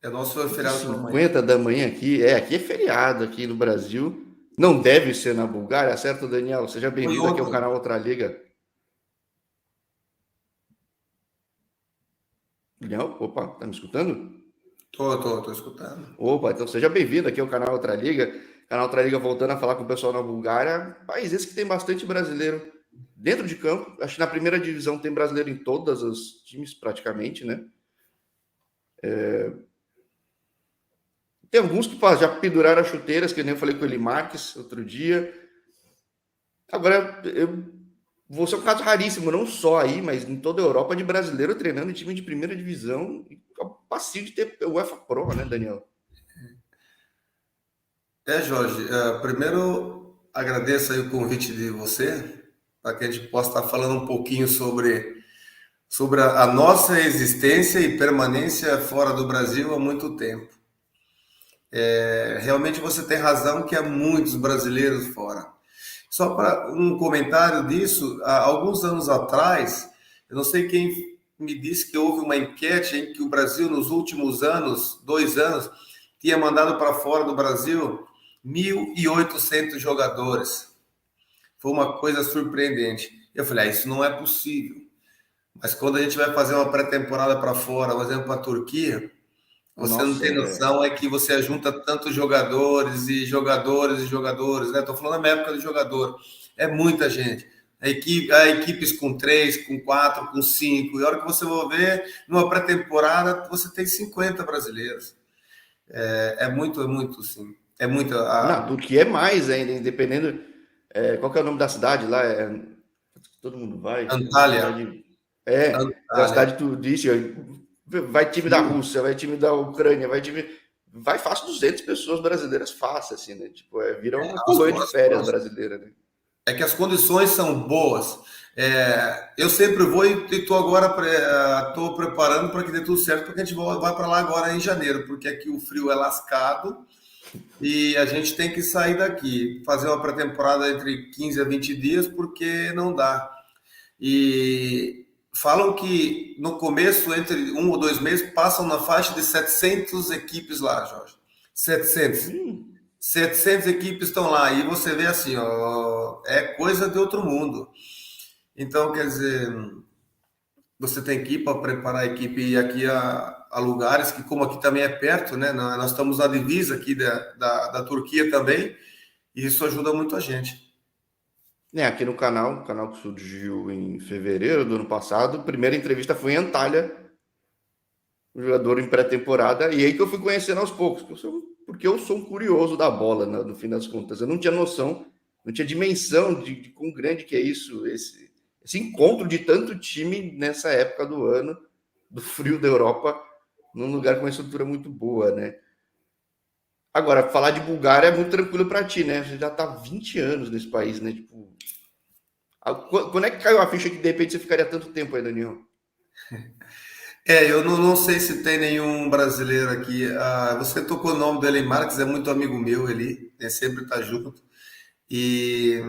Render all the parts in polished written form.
É nosso feriado para amanhã. 50 da manhã aqui. Aqui é feriado aqui no Brasil. Não deve ser na Bulgária, certo, Daniel? Seja Foi bem-vindo aqui ao ontem. canal Outra Liga. Daniel, opa, tá me escutando? Tô escutando. Opa, então seja bem-vindo aqui ao canal Outra Liga. Canal Outra Liga voltando a falar com o pessoal na Bulgária. País esse que tem bastante brasileiro dentro de campo. Acho que na primeira divisão tem brasileiro em todos os times, praticamente, né? Tem alguns que já penduraram as chuteiras, que nem eu falei com ele Marques outro dia. Agora, eu vou ser um caso raríssimo, não só aí, mas em toda a Europa, de brasileiro treinando em time de primeira divisão. Passivo de ter o UEFA Pro, né, Daniel? Jorge, primeiro agradeço aí o convite de você, para que a gente possa estar falando um pouquinho sobre a nossa existência e permanência fora do Brasil há muito tempo. Realmente você tem razão que há muitos brasileiros fora. Só para um comentário disso, há alguns anos atrás, eu não sei quem me disse que houve uma enquete em que o Brasil, nos últimos anos, 2 anos, tinha mandado para fora do Brasil 1.800 jogadores. Foi uma coisa surpreendente. Eu falei, isso não é possível. Mas quando a gente vai fazer uma pré-temporada para fora, por exemplo, para a Turquia, você não Nossa, tem noção é que você junta tantos jogadores e jogadores e jogadores, né? Estou falando da minha época de jogador. É muita gente. Há equipes com 3, com 4, com 5. E a hora que você vai ver, numa pré-temporada, você tem 50 brasileiros. É muito, sim. É muito. na Turquia é mais ainda, dependendo. Qual que é o nome da cidade lá? Todo mundo vai. É uma Antália. cidade. É uma Antália. cidade turística. Vai time da Sim. Rússia, vai time da Ucrânia, vai time. Vai fácil 200 pessoas brasileiras, fácil, assim, né? Tipo, vira uma colônia de férias brasileira, né? É que as condições são boas. Eu sempre vou e estou agora tô preparando para que dê tudo certo, porque a gente vai para lá agora em janeiro, porque aqui o frio é lascado e a gente tem que sair daqui, fazer uma pré-temporada entre 15 a 20 dias, porque não dá. E falam que no começo, entre 1 ou 2 meses, passam na faixa de 700 equipes lá, Jorge. 700. Hum, 700 equipes estão lá e você vê assim, ó, é coisa de outro mundo. Então, quer dizer, você tem que ir para preparar a equipe e ir aqui a lugares que, como aqui também é perto, né? Nós estamos na divisa aqui da Turquia também, e isso ajuda muito a gente. aqui no canal, o canal que surgiu em fevereiro do ano passado, a primeira entrevista foi em Antalya, um jogador em pré-temporada, e aí que eu fui conhecendo aos poucos, porque eu sou um curioso da bola, no fim das contas. Eu não tinha noção, não tinha dimensão de quão grande que é isso, esse encontro de tanto time nessa época do ano, do frio da Europa, num lugar com uma estrutura muito boa, né? Agora, falar de Bulgária é muito tranquilo para ti, né? Você já tá há 20 anos nesse país, né? Tipo, quando é que caiu a ficha que de repente você ficaria tanto tempo aí, Daniel? Eu não sei se tem nenhum brasileiro aqui. Você tocou o nome do Eli Marques, é muito amigo meu, ele sempre está junto. E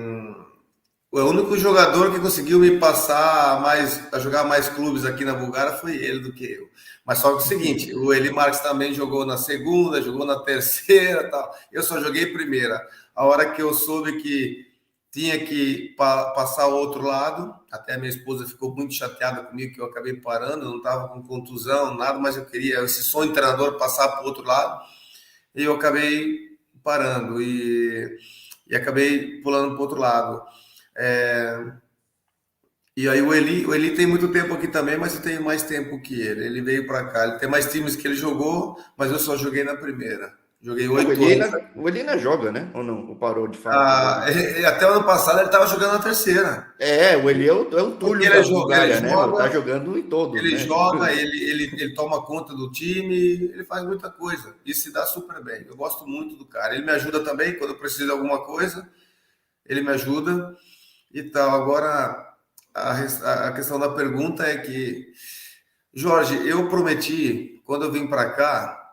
o único jogador que conseguiu me passar a jogar mais clubes aqui na Bulgária foi ele do que eu. Mas só que é o seguinte, o Eli Marques também jogou na segunda, jogou na terceira, tal. Eu só joguei primeira. A hora que eu soube que tinha que passar ao outro lado, até a minha esposa ficou muito chateada comigo que eu acabei parando, eu não estava com contusão, nada, mas eu queria esse sonho de treinador passar para o outro lado, e eu acabei parando e acabei pulando para o outro lado. É, e aí o Eli tem muito tempo aqui também, mas eu tenho mais tempo que ele. Ele veio para cá, ele tem mais times que ele jogou, mas eu só joguei na primeira. Joguei É, 8 anos. O Eli ainda joga, né? Ou não? Ou parou de fato de jogar? Até o ano passado ele estava jogando na terceira. O Eli é o Porque Túlio ele, da jo- ele Bulgária, né, meu? Tá joga, jogando em todos, ele né? Tipo, joga, ele toma conta do time, ele faz muita coisa. E se dá super bem. Eu gosto muito do cara. Ele me ajuda também quando eu preciso de alguma coisa, ele me ajuda e tal. Agora, a questão da pergunta é que Jorge, eu prometi, quando eu vim para cá,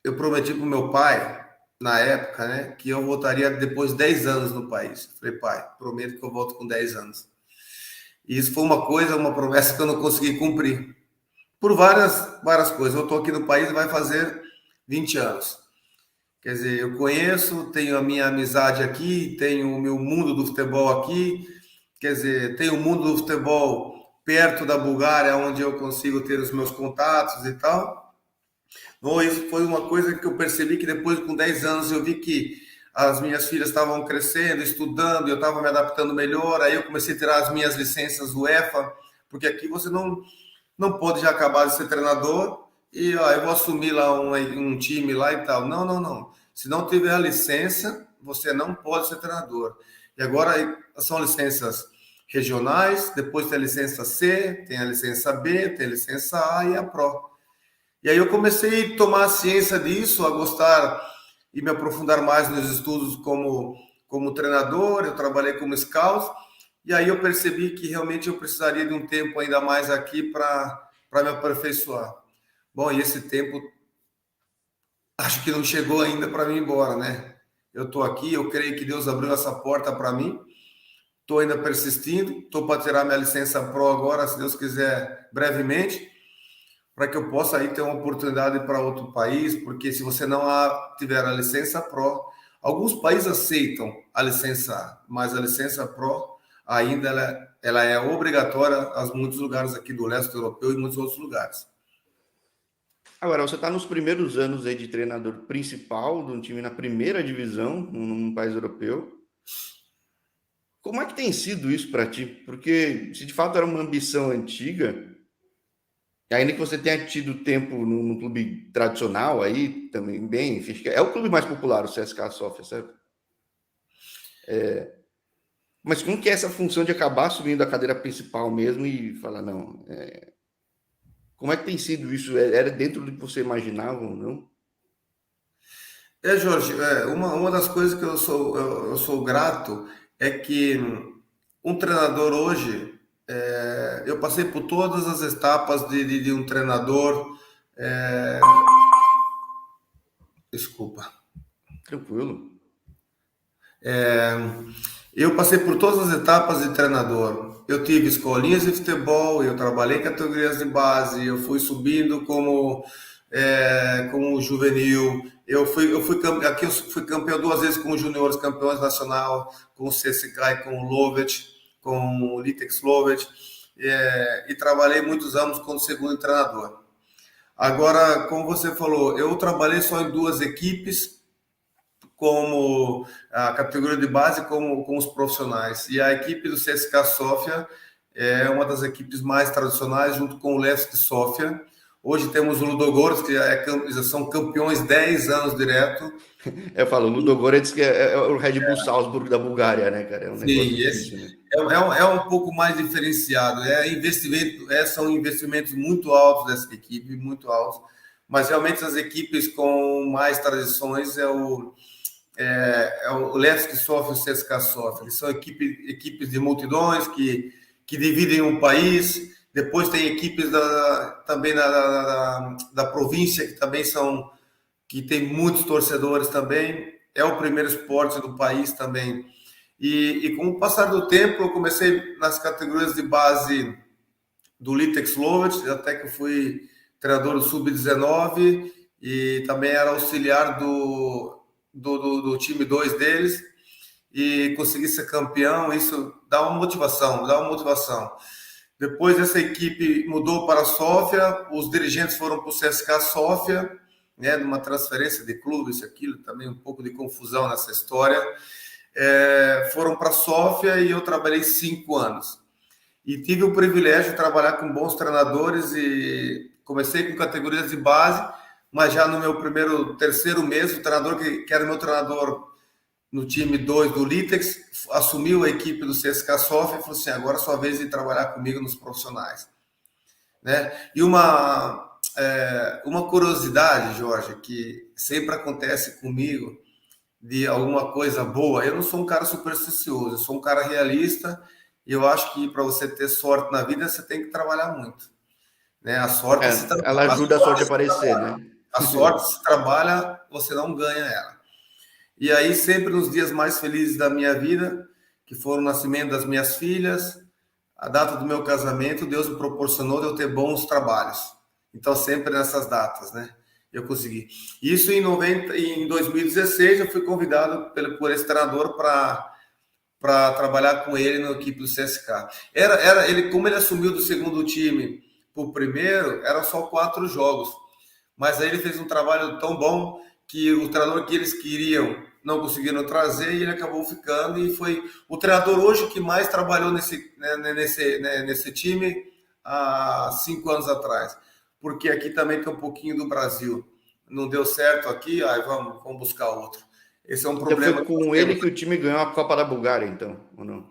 eu prometi para o meu pai, na época, né, que eu voltaria depois de 10 anos no país. Falei, pai, prometo que eu volto com 10 anos. E isso foi uma promessa que eu não consegui cumprir. por várias coisas. Eu estou aqui no país, vai fazer 20 anos. Quer dizer, eu conheço, tenho a minha amizade aqui, tenho o meu mundo do futebol aqui, quer dizer, tenho o mundo do futebol perto da Bulgária, onde eu consigo ter os meus contatos e tal. Bom, isso foi uma coisa que eu percebi que depois, com 10 anos, eu vi que as minhas filhas estavam crescendo, estudando, eu estava me adaptando melhor, aí eu comecei a tirar as minhas licenças UEFA, porque aqui você não pode já acabar de ser treinador e eu vou assumir lá um time lá e tal. Não, não, não. Se não tiver a licença, você não pode ser treinador. E agora são licenças regionais, depois tem a licença C, tem a licença B, tem a licença A e a Pro. E aí eu comecei a tomar ciência disso, a gostar e me aprofundar mais nos estudos como treinador. Eu trabalhei como scout, e aí eu percebi que realmente eu precisaria de um tempo ainda mais aqui para me aperfeiçoar. Bom, e esse tempo acho que não chegou ainda para mim ir embora, né? Eu estou aqui, eu creio que Deus abriu essa porta para mim, estou ainda persistindo, estou para tirar minha licença Pro agora, se Deus quiser, brevemente, para que eu possa aí ter uma oportunidade para outro país, porque se você não tiver a licença Pro, alguns países aceitam a licença A, mas a licença Pro ainda ela é obrigatória a muitos lugares aqui do leste europeu e muitos outros lugares. Agora, você está nos primeiros anos aí de treinador principal de um time na primeira divisão, num país europeu. Como é que tem sido isso para ti? Porque se de fato era uma ambição antiga, ainda que você tenha tido tempo no clube tradicional aí, também bem, é o clube mais popular, o CSKA Sofia, certo? Mas como que é essa função de acabar assumindo a cadeira principal mesmo e falar, não, como é que tem sido isso? Era dentro do que você imaginava ou não? Jorge, uma das coisas que eu sou grato é que um treinador hoje, eu passei por todas as etapas de um treinador. Desculpa. Tranquilo. Eu passei por todas as etapas de treinador. Eu tive escolinhas de futebol, eu trabalhei em categorias de base, eu fui subindo como juvenil. Aqui eu fui campeão 2 vezes com os juniores, campeões nacional, com o CSKA e com o Lovech, com o Litex Lovech, e trabalhei muitos anos como segundo treinador. Agora, como você falou, eu trabalhei só em 2 equipes, como a categoria de base, como com os profissionais. E a equipe do CSKA Sofia é uma das equipes mais tradicionais, junto com o Levski Sofia. Hoje temos o Ludogorets, que são campeões 10 anos direto. Eu falo, o Ludogorets que é o Red Bull Salzburg da Bulgária, né, cara? É um negócio Sim, difícil, né? é um pouco mais diferenciado. São investimentos muito altos dessa equipe, muito altos. Mas realmente as equipes com mais tradições é o Levski Sofia e o CSKA Sofia. Eles são equipes de multidões que dividem um país. Depois tem equipes também da província que tem muitos torcedores também. É o primeiro esporte do país também. E com o passar do tempo, eu comecei nas categorias de base do Litex Lovech, até que eu fui treinador do Sub-19 e também era auxiliar do time 2 deles, e consegui ser campeão. Isso dá uma motivação, Depois essa equipe mudou para a Sofia, os dirigentes foram para o CSKA Sofia, né, numa transferência de clube, isso, aquilo, também um pouco de confusão nessa história. Foram para a Sofia e eu trabalhei 5 anos. E tive o privilégio de trabalhar com bons treinadores e comecei com categorias de base, mas já no meu terceiro mês, o treinador que era meu treinador no time 2 do Litex assumiu a equipe do CSKA Sofia e falou assim, agora é sua vez de trabalhar comigo nos profissionais. Né? E uma curiosidade, Jorge, que sempre acontece comigo, de alguma coisa boa, eu não sou um cara supersticioso, eu sou um cara realista, e eu acho que para você ter sorte na vida, você tem que trabalhar muito. Né? A sorte ela ajuda a sorte a aparecer, né? A sorte se trabalha, você não ganha ela. E aí, sempre nos dias mais felizes da minha vida, que foram o nascimento das minhas filhas, a data do meu casamento, Deus me proporcionou de eu ter bons trabalhos. Então, sempre nessas datas, né? Eu consegui. Isso em 2016, eu fui convidado por esse treinador para trabalhar com ele na equipe do CSK. Ele, como ele assumiu do segundo time para o primeiro, eram só 4 jogos. Mas aí ele fez um trabalho tão bom que o treinador que eles queriam não conseguiram trazer e ele acabou ficando e foi o treinador hoje que mais trabalhou nesse time há 5 anos atrás. Porque aqui também tem um pouquinho do Brasil. Não deu certo aqui, aí vamos buscar outro. Esse é um Então problema. foi com ele que o time ganhou a Copa da Bulgária, então, ou não?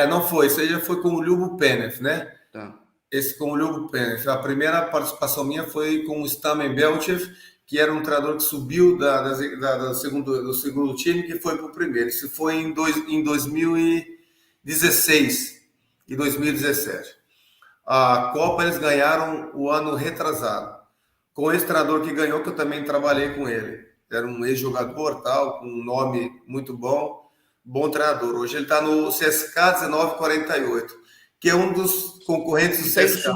Não foi. Isso aí já foi com o Ljubo Penev, né? Tá. Esse com o Ljubo Penev. A primeira participação minha foi com o Stamen Belchev, que era um treinador que subiu do segundo time, que foi para o primeiro. Isso foi em 2016 e 2017. A Copa eles ganharam o ano retrasado. Com esse treinador que ganhou, que eu também trabalhei com ele. Era um ex-jogador, tal, com um nome muito bom treinador. Hoje ele está no CSK 1948, que é um dos concorrentes do CSK.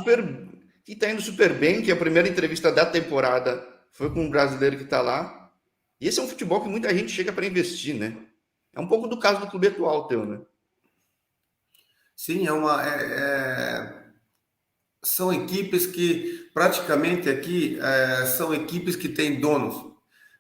E tá indo super bem, que a primeira entrevista da temporada foi com um brasileiro que está lá. E esse é um futebol que muita gente chega para investir, né? É um pouco do caso do clube atual teu, né? Sim, são equipes que praticamente aqui são equipes que têm donos.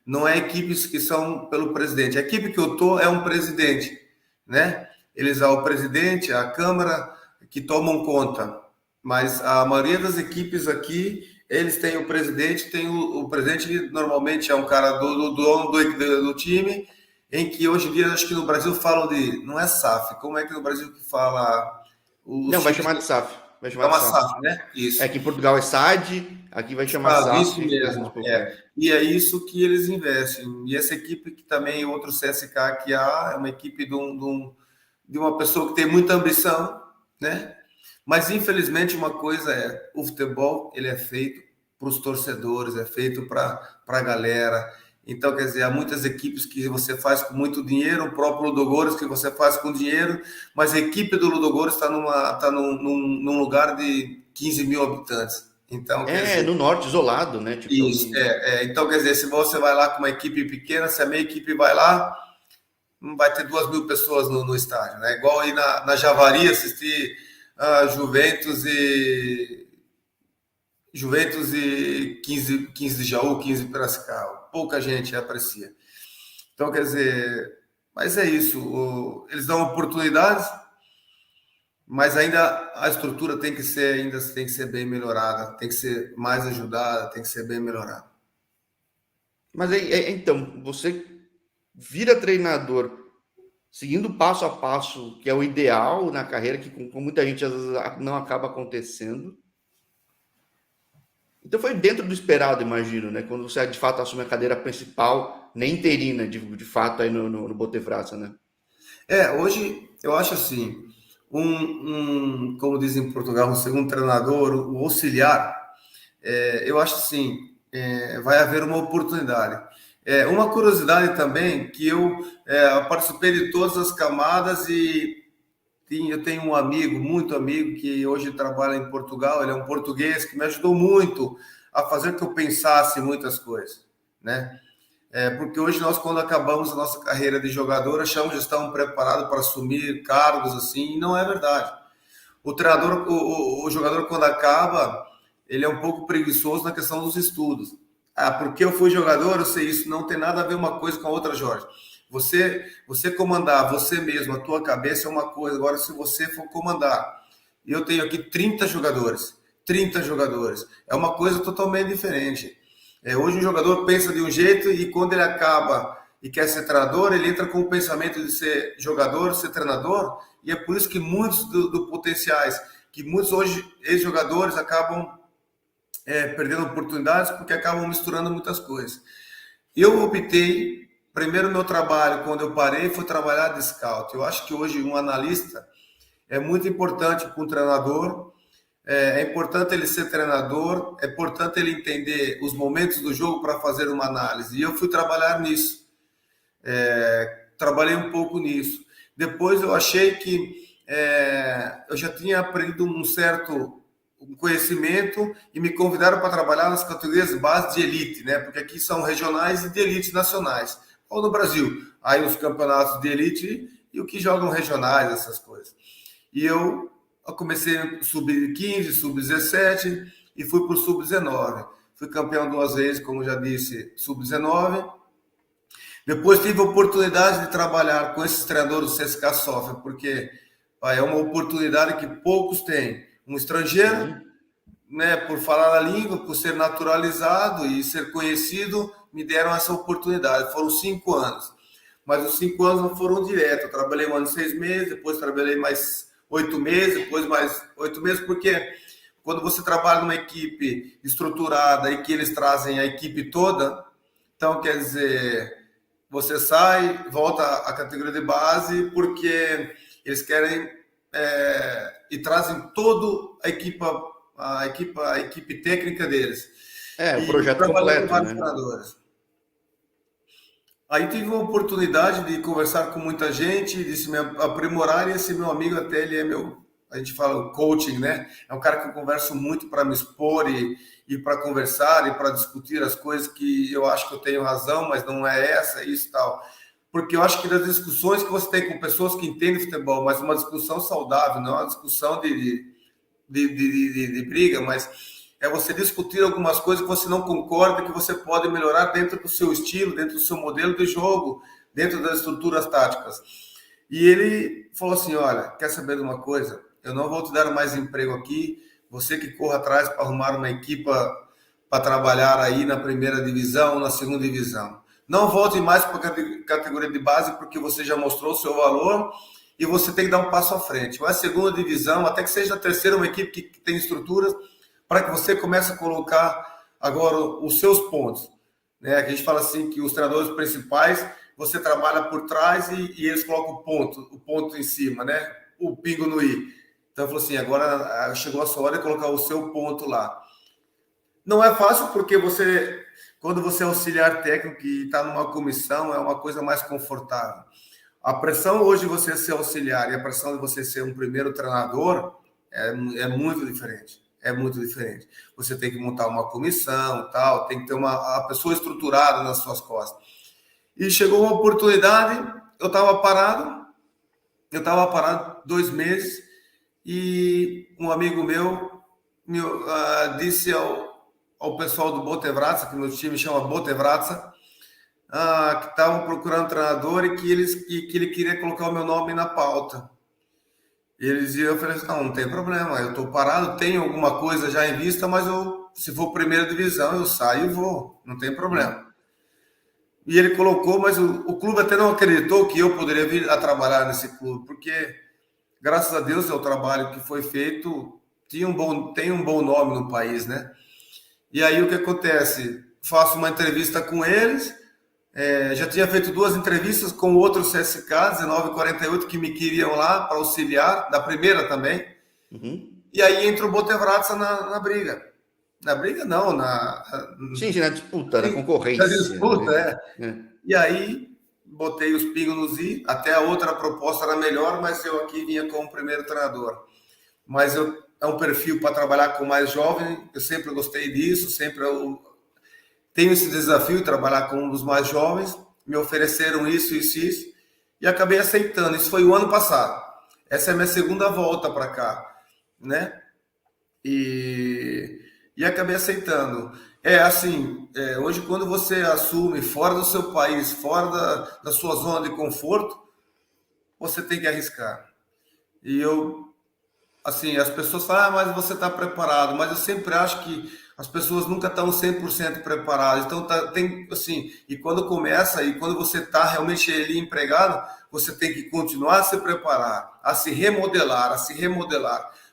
Não é equipes que são pelo presidente. A equipe que eu tô é um presidente, né? Eles há o presidente, a Câmara que tomam conta. Mas a maioria das equipes aqui, eles têm o presidente, o presidente que normalmente é um cara do dono do time, em que hoje em dia acho que no Brasil falam de, não é SAF, como é que no Brasil que fala os Não, vai times? chamar de SAF. Vai É chamar de uma SAF. SAF, né? É Isso. que em Portugal é SAD, aqui vai chamar Sabe, SAF isso dentro de mesmo. pouco. É. E é isso que eles investem. E essa equipe que também, outro CSK que há, é uma equipe de uma pessoa que tem muita ambição, né? Mas infelizmente uma coisa é, o futebol ele é feito para os torcedores, é feito para a galera. Então, quer dizer, há muitas equipes que você faz com muito dinheiro, o próprio Ludogorets que você faz com dinheiro, mas a equipe do Ludogorets está num lugar de 15 mil habitantes. Então, quer É, dizer, no norte, isolado, né? Tipo, isso, então, quer dizer, se você vai lá com uma equipe pequena, se a minha equipe vai lá, não vai ter 2.000 pessoas no estádio, né? Igual aí na Javari assistir Juventus e 15 de Jaú, 15 de Piracicaba. Pouca gente aprecia. Então, quer dizer, mas é isso. Eles dão oportunidades, mas ainda a estrutura tem que ser bem melhorada, tem que ser mais ajudada, tem que ser bem melhorada. mas aí, então, você vira treinador seguindo passo a passo, que é o ideal na carreira, que com muita gente às vezes não acaba acontecendo. Então foi dentro do esperado, imagino, né? Quando você de fato assume a cadeira principal, nem interina, de fato, aí no Botefraça, né? Hoje eu acho assim, como dizem em Portugal, um segundo treinador, o auxiliar, eu acho assim, vai haver uma oportunidade. Uma curiosidade também, que eu participei de todas as camadas e eu tenho um amigo, muito amigo, que hoje trabalha em Portugal, ele é um português que me ajudou muito a fazer que eu pensasse muitas coisas, né? Porque hoje nós, quando acabamos a nossa carreira de jogador, achamos que estamos preparados para assumir cargos assim, e não é verdade. O treinador, o jogador, quando acaba, ele é um pouco preguiçoso na questão dos estudos. Ah, porque eu fui jogador, eu sei isso. Não tem nada a ver uma coisa com a outra, Jorge. Você comandar você mesmo, a tua cabeça é uma coisa. Agora, se você for comandar, eu tenho aqui 30 jogadores, é uma coisa totalmente diferente. Hoje um jogador pensa de um jeito e quando ele acaba e quer ser treinador, ele entra com o pensamento de ser jogador, ser treinador, e é por isso que muitos do potenciais, que muitos hoje ex-jogadores acabam perdendo oportunidades porque acabam misturando muitas coisas. Eu optei, primeiro meu trabalho, quando eu parei, foi trabalhar de scout. Eu acho que hoje um analista é muito importante para um treinador, é importante ele ser treinador, é importante ele entender os momentos do jogo para fazer uma análise. E eu fui trabalhar nisso. Trabalhei um pouco nisso. Depois eu achei que eu já tinha aprendido um certo um conhecimento e me convidaram para trabalhar nas categorias de base de elite, né? Porque aqui são regionais e de elite nacionais, ou no Brasil. Aí os campeonatos de elite e o que jogam regionais, essas coisas. E eu comecei sub-15, sub-17 e fui para o sub-19. Fui campeão 2 vezes, como já disse, sub-19. Depois tive a oportunidade de trabalhar com esses treinadores do CSKA Sofia, porque é uma oportunidade que poucos têm. Um estrangeiro, né, por falar a língua, por ser naturalizado e ser conhecido, me deram essa oportunidade. Foram 5 anos. Mas os 5 anos não foram direto. Eu trabalhei 1 ano e 6 meses, depois trabalhei mais 8 meses, depois mais 8 meses, porque quando você trabalha numa equipe estruturada e que eles trazem a equipe toda, então quer dizer, você sai, volta à categoria de base, porque eles querem e trazem toda a equipe técnica deles. O projeto completo, né? Treinadores. Aí tive uma oportunidade de conversar com muita gente, de se me aprimorar, e esse meu amigo até ele é a gente fala coaching, né? É um cara que eu converso muito para me expor e para conversar e para discutir as coisas que eu acho que eu tenho razão, mas não é essa, isso e tal. Porque eu acho que das discussões que você tem com pessoas que entendem futebol, mas uma discussão saudável, não é uma discussão de briga, mas é você discutir algumas coisas que você não concorda, que você pode melhorar dentro do seu estilo, dentro do seu modelo de jogo, dentro das estruturas táticas. E ele falou assim, olha, quer saber de uma coisa? Eu não vou te dar mais emprego aqui, você que corra atrás para arrumar uma equipe para trabalhar aí na primeira divisão, na segunda divisão. Não volte mais para a categoria de base, porque você já mostrou o seu valor e você tem que dar um passo à frente. Vai a segunda divisão, até que seja a terceira, uma equipe que tem estruturas, para que você comece a colocar agora os seus pontos. Né? A gente fala assim que os treinadores principais, você trabalha por trás e eles colocam o ponto em cima, né? O pingo no i. Então, eu falei assim, agora chegou a sua hora de colocar o seu ponto lá. Não é fácil porque quando você é auxiliar técnico e está numa comissão, é uma coisa mais confortável. A pressão hoje de você ser auxiliar e a pressão de você ser um primeiro treinador é muito diferente. É muito diferente. Você tem que montar uma comissão, tal, tem que ter a pessoa estruturada nas suas costas. E chegou uma oportunidade, eu estava parado 2 meses, e um amigo meu disse ao pessoal do Botevratsa, que meu time chama Botevratsa, que estavam procurando treinador e que ele queria colocar o meu nome na pauta. Eu falei assim, não tem problema, eu estou parado, tenho alguma coisa já em vista, mas se for primeira divisão, eu saio e vou, não tem problema. E ele colocou, mas o clube até não acreditou que eu poderia vir a trabalhar nesse clube, porque, graças a Deus, o trabalho que foi feito tem um bom nome no país, né? E aí o que acontece? Faço uma entrevista com eles, já tinha feito 2 entrevistas com outro CSKA, 1948, que me queriam lá para auxiliar, da primeira também. E aí entra o Botevratsa na briga. Na briga, não. Sim, na disputa, na concorrência. Na disputa, E aí botei os pingos nos i, até a outra proposta era melhor, mas eu aqui vinha como primeiro treinador. Mas é um perfil para trabalhar com mais jovem, eu sempre gostei disso, sempre tenho esse desafio de trabalhar com um dos mais jovens, me ofereceram isso, e acabei aceitando. Isso foi o ano passado. Essa é a minha segunda volta para cá, né? E acabei aceitando. Hoje quando você assume fora do seu país, fora da sua zona de conforto, você tem que arriscar. E as pessoas falam, mas você está preparado, mas eu sempre acho que as pessoas nunca estão 100% preparadas. Então, e quando começa, e quando você está realmente ali empregado, você tem que continuar a se preparar, a se remodelar.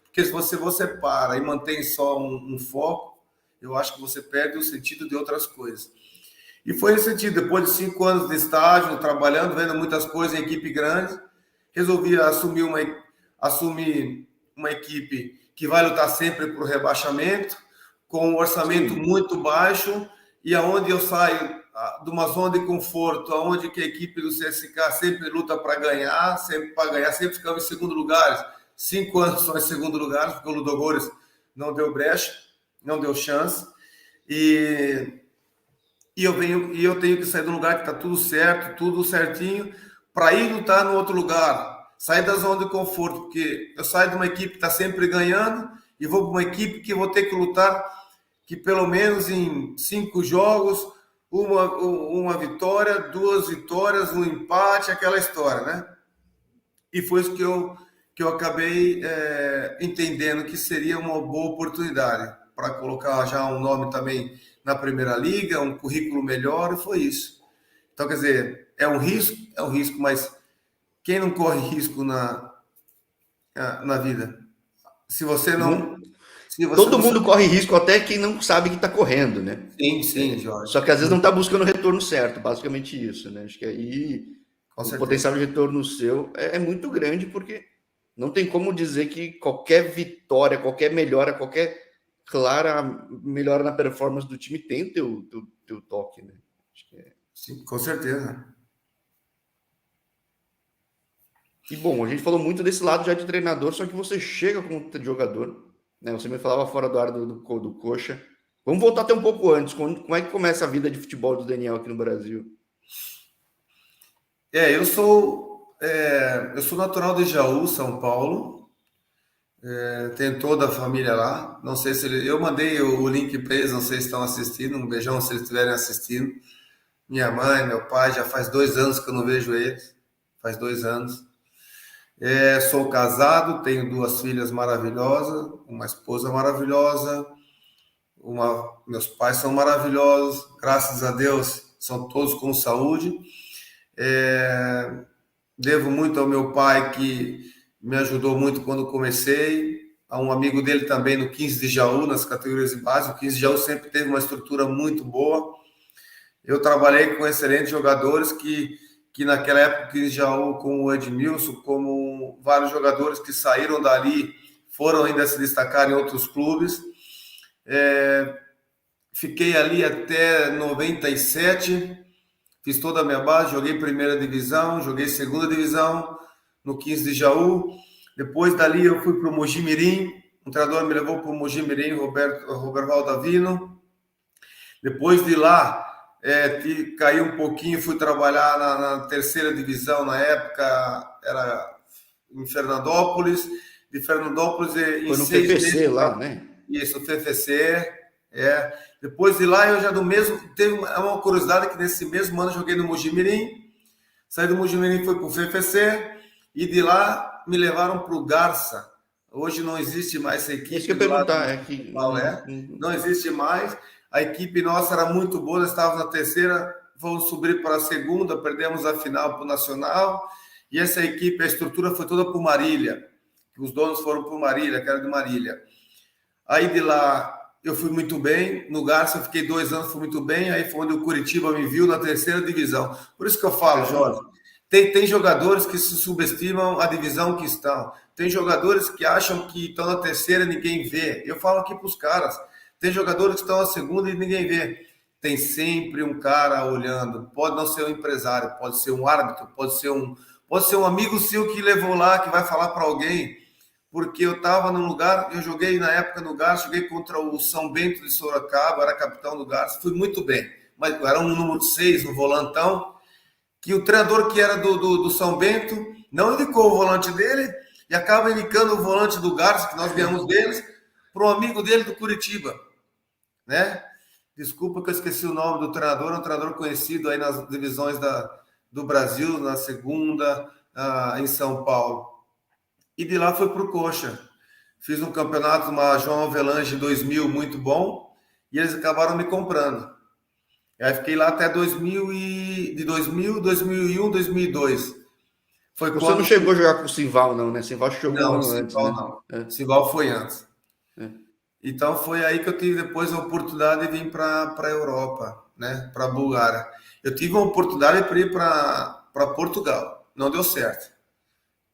Porque se você para e mantém só um foco, eu acho que você perde o sentido de outras coisas. E foi esse sentido, depois de 5 anos de estágio, trabalhando, vendo muitas coisas em equipe grande, resolvi assumir uma equipe que vai lutar sempre por rebaixamento, com um orçamento muito baixo, e aonde eu saio de uma zona de conforto, aonde que a equipe do CSKA sempre luta para ganhar, sempre ficamos em segundo lugar, 5 anos só em segundo lugar, porque o Ludogorets não deu brecha, não deu chance. E eu tenho que sair do lugar que está tudo certo, tudo certinho, para ir lutar no outro lugar. Sair da zona de conforto, porque eu saio de uma equipe que está sempre ganhando e vou para uma equipe que eu vou ter que lutar, que pelo menos em 5 jogos, uma vitória, 2 vitórias, um empate, aquela história, né? E foi isso que eu acabei entendendo que seria uma boa oportunidade para colocar já um nome também na Primeira Liga, um currículo melhor, e foi isso. Então, quer dizer, é um risco, mas quem não corre risco na vida? Se você não... Todo mundo corre risco, até quem não sabe que está correndo, né? Sim, Jorge. Só que às vezes não está buscando o retorno certo, basicamente isso, né? Acho que aí o potencial de retorno seu é muito grande, porque não tem como dizer que qualquer vitória, qualquer melhora, qualquer clara melhora na performance do time tem teu toque, né? Acho que Sim, com certeza. E bom, a gente falou muito desse lado já de treinador, só que você chega como jogador, né? Você me falava fora do ar do Coxa. Vamos voltar até um pouco antes. Como é que começa a vida de futebol do Daniel aqui no Brasil? Eu sou natural de Jaú, São Paulo. Tem toda a família lá. Não sei se eu mandei o link para eles, não sei se estão assistindo. Um beijão se eles estiverem assistindo. Minha mãe, meu pai, já faz 2 anos que eu não vejo eles. Faz 2 anos. Sou casado, tenho 2 filhas maravilhosas, uma esposa maravilhosa. Meus pais são maravilhosos, graças a Deus, são todos com saúde. Devo muito ao meu pai, que me ajudou muito quando comecei, a um amigo dele também no 15 de Jaú, nas categorias de base. O 15 de Jaú sempre teve uma estrutura muito boa. Eu trabalhei com excelentes jogadores que naquela época, o 15 de Jaú, como o Edmilson, como vários jogadores que saíram dali, foram ainda se destacar em outros clubes. Fiquei ali até 97, fiz toda a minha base, joguei primeira divisão, joguei segunda divisão no 15 de Jaú. Depois dali eu fui para o Mojimirim, um treinador me levou para o Mojimirim, Roberto Valdavino. Depois de lá, caí um pouquinho, fui trabalhar na terceira divisão, na época era em Fernandópolis. De Fernandópolis, em Foi no 6 PPC meses, lá, né? Isso, FFC. Depois de lá, eu já teve uma curiosidade que nesse mesmo ano eu joguei no Mojimirim. Saí do Mojimirim, fui para o FFC, e de lá me levaram para o Garça. Hoje não existe mais essa equipe. Isso que eu ia perguntar, é que não existe mais. A equipe nossa era muito boa, nós estávamos na terceira, vamos subir para a segunda, perdemos a final para o Nacional, e essa equipe, a estrutura foi toda para o Marília, os donos foram para o Marília, que era de Marília. Aí de lá eu fui muito bem, no Garça eu fiquei 2 anos, fui muito bem, aí foi onde o Curitiba me viu na terceira divisão. Por isso que eu falo, Jorge, tem jogadores que se subestimam a divisão que estão, tem jogadores que acham que estão na terceira e ninguém vê. Eu falo aqui para os caras, tem jogadores que estão na segunda e ninguém vê. Tem sempre um cara olhando, pode não ser um empresário, pode ser um árbitro, pode ser um amigo seu que levou lá, que vai falar para alguém. Porque eu estava num lugar, eu joguei na época no Garça, joguei contra o São Bento de Sorocaba, era capitão do Garça, fui muito bem, mas era um número 6, um volantão, que o treinador que era do São Bento não indicou o volante dele e acaba indicando o volante do Garça, que nós ganhamos deles, para um amigo dele do Curitiba, né? Desculpa que eu esqueci o nome do treinador, é um treinador conhecido aí nas divisões do Brasil, na segunda, em São Paulo. E de lá foi para o Coxa. Fiz um campeonato, uma João Avelange 2000, muito bom, e eles acabaram me comprando. Aí fiquei lá até 2000, 2001, 2002. Você não chegou a jogar com o Simval, não, né? Simval chegou não, um ano antes, né? Não. Simval foi antes. Então foi aí que eu tive depois a oportunidade de vir para a Europa, né? Para a Bulgária. Eu tive uma oportunidade para ir para Portugal. Não deu certo.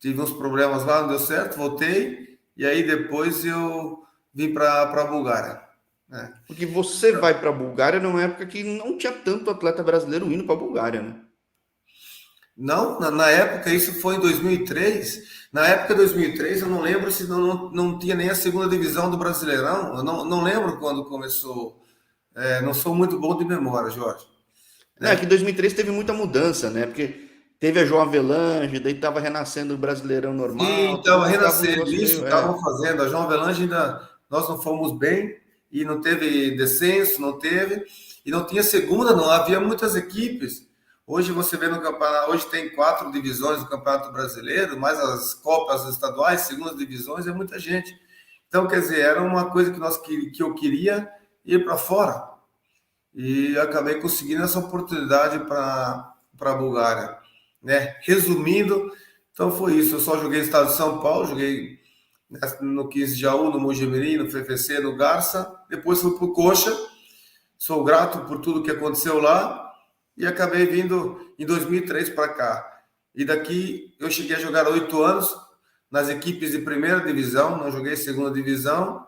Tive uns problemas lá, não deu certo, voltei, e aí depois eu vim para a Bulgária. Né? Porque você vai para a Bulgária numa época que não tinha tanto atleta brasileiro indo para a Bulgária, né? Não, na época, isso foi em 2003. Na época de 2003, eu não lembro se não tinha nem a segunda divisão do Brasileirão. Eu não lembro quando começou. Não sou muito bom de memória, Jorge. Não, é que Né? 2003 teve muita mudança, né? Porque teve a João Avelange, daí tava renascendo o Brasileirão Sim, normal, tudo, estava daí ficava um renascendo. negócio Isso meio. estavam fazendo. A João Avelange ainda. Nós não fomos bem e não teve descenso, não teve. E não tinha segunda, não. Havia muitas equipes. Hoje você vê no campeonato. Hoje tem 4 divisões do Campeonato Brasileiro, mais as Copas estaduais, segundas divisões, é muita gente. Então, quer dizer, era uma coisa que eu queria ir para fora. E acabei conseguindo essa oportunidade para a Bulgária. Né? Resumindo, então foi isso. Eu só joguei no estado de São Paulo, joguei no 15 de Jaú, no Mojimirim, no FFC, no Garça. Depois fui para o Coxa. Sou grato por tudo que aconteceu lá e acabei vindo em 2003 para cá. E daqui eu cheguei a jogar 8 anos nas equipes de primeira divisão, não joguei segunda divisão.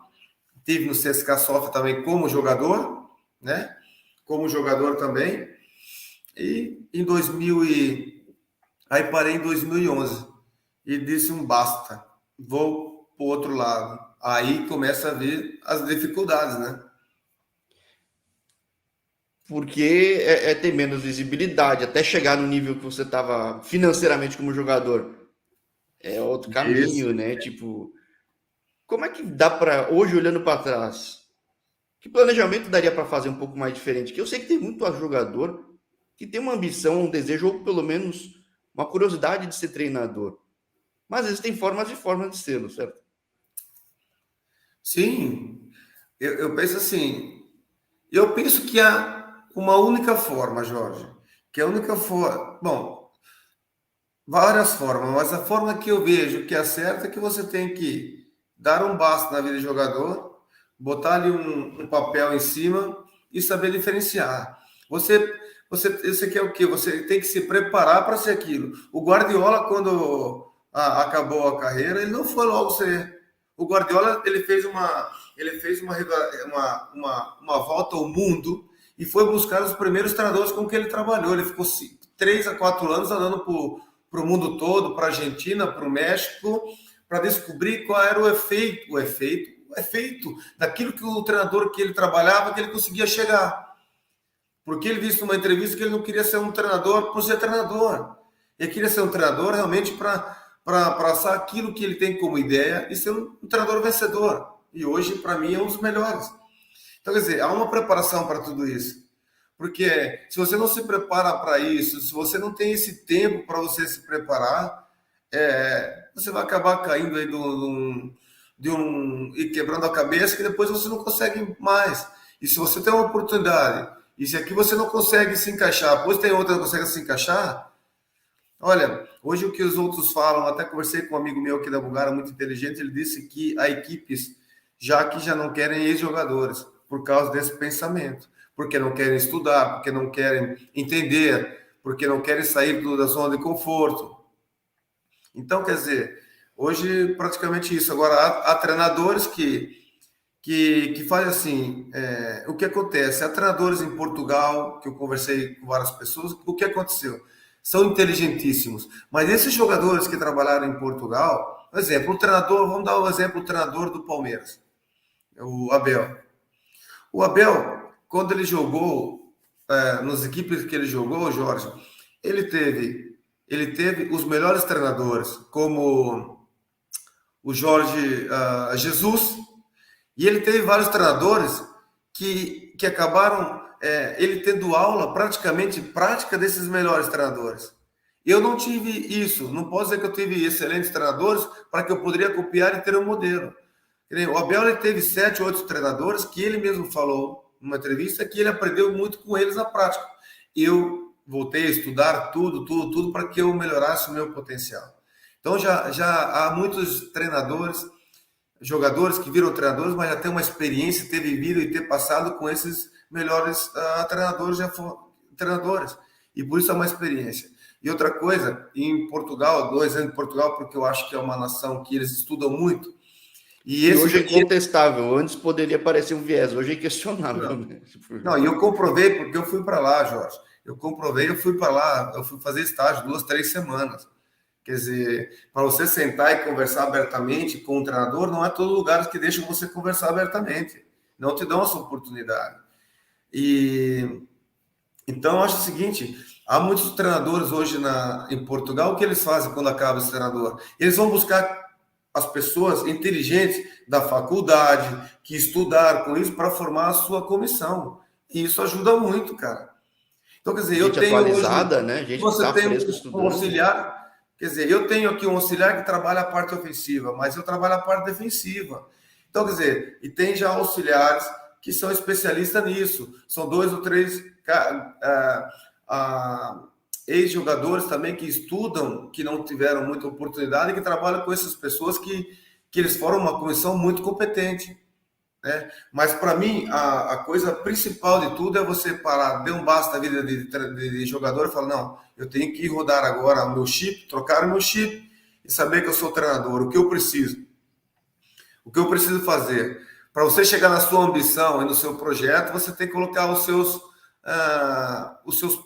Tive no CSKA Sofia também como jogador, né? Como jogador também. E em 2000 aí parei em 2011 e disse um basta, vou para o outro lado. Aí começa a ver as dificuldades, né? Porque ter menos visibilidade, até chegar no nível que você estava financeiramente como jogador. É outro Isso. caminho, né? Tipo, como é que dá para, hoje olhando para trás, que planejamento daria para fazer um pouco mais diferente? Que eu sei que tem muito jogador que tem uma ambição, um desejo, ou pelo menos uma curiosidade de ser treinador. Mas existem formas e formas de ser, certo? Sim, eu penso assim, eu penso que há uma única forma, Jorge, que a única forma, bom, várias formas, mas a forma que eu vejo que é certa é que você tem que dar um basta na vida de jogador, botar ali um papel em cima e saber diferenciar. Você quer o quê? Você tem que se preparar para ser aquilo. O Guardiola, quando acabou a carreira, ele não foi logo ser. O Guardiola ele fez uma volta ao mundo e foi buscar os primeiros treinadores com que ele trabalhou. Ele ficou 3 a 4 anos andando para o mundo todo, para a Argentina, para o México, para descobrir qual era o efeito daquilo que o treinador que ele trabalhava, que ele conseguia chegar. Porque ele disse numa entrevista que ele não queria ser um treinador por ser treinador. Ele queria ser um treinador realmente para passar aquilo que ele tem como ideia e ser um treinador vencedor. E hoje, para mim, é um dos melhores. Então, quer dizer, há uma preparação para tudo isso. Porque se você não se prepara para isso, se você não tem esse tempo para você se preparar, você vai acabar caindo aí e quebrando a cabeça que depois você não consegue mais. E se você tem uma oportunidade, e se aqui você não consegue se encaixar, depois tem outra que consegue se encaixar, olha, hoje o que os outros falam, até conversei com um amigo meu aqui da Bulgária, muito inteligente, ele disse que há equipes já não querem ex-jogadores por causa desse pensamento, porque não querem estudar, porque não querem entender, porque não querem sair da zona de conforto. Então, quer dizer, hoje praticamente isso. Agora, há treinadores que fazem assim, o que acontece? Há treinadores em Portugal, que eu conversei com várias pessoas, o que aconteceu? São inteligentíssimos, mas esses jogadores que trabalharam em Portugal, por exemplo, o treinador, vamos dar o exemplo, o treinador do Palmeiras, o Abel. O Abel, quando ele jogou, nas equipes que ele jogou, Jorge, ele teve, ele teve os melhores treinadores, como o Jorge Jesus, e ele teve vários treinadores que acabaram ele tendo aula praticamente prática desses melhores treinadores. Eu não tive isso, não posso dizer que eu tive excelentes treinadores para que eu poderia copiar e ter um modelo. O Abel ele teve 7, 8 treinadores que ele mesmo falou numa entrevista que ele aprendeu muito com eles na prática. Eu voltei a estudar tudo para que eu melhorasse o meu potencial. Então já há muitos treinadores, jogadores que viram treinadores, mas já têm uma experiência, ter vivido e ter passado com esses melhores treinadores, treinadores. E por isso é uma experiência. E outra coisa, em Portugal, dou exemplo de Portugal, porque eu acho que é uma nação que eles estudam muito. E E esse hoje é daqui. incontestável. Antes poderia parecer um viés, hoje é questionável, Não, né? não, e eu comprovei porque eu fui para lá, Jorge. Eu comprovei, eu fui para lá, eu fui fazer estágio 2, 3 semanas. Quer dizer, para você sentar e conversar abertamente com o treinador, não é todo lugar que deixa você conversar abertamente. Não te dão essa oportunidade. E então, eu acho o seguinte: há muitos treinadores hoje em Portugal. O que eles fazem quando acaba esse treinador? Eles vão buscar as pessoas inteligentes da faculdade, que estudaram com isso para formar a sua comissão. E isso ajuda muito, cara. Então, quer dizer, eu Gente tenho hoje. atualizada, né? Gente que Você está tem fresco um estudando. auxiliar. Quer dizer, eu tenho aqui um auxiliar que trabalha a parte ofensiva, mas eu trabalho a parte defensiva. Então, quer dizer, e tem já auxiliares que são especialistas nisso. São 2 ou 3 ex-jogadores também que estudam, que não tiveram muita oportunidade e que trabalham com essas pessoas que eles formam uma comissão muito competente. Né? Mas para mim, a coisa principal de tudo é você parar, dê um basta na vida de jogador e falar: não, eu tenho que rodar agora o meu chip, trocar o meu chip e saber que eu sou treinador, o que eu preciso. O que eu preciso fazer? Para você chegar na sua ambição e no seu projeto, você tem que colocar os seus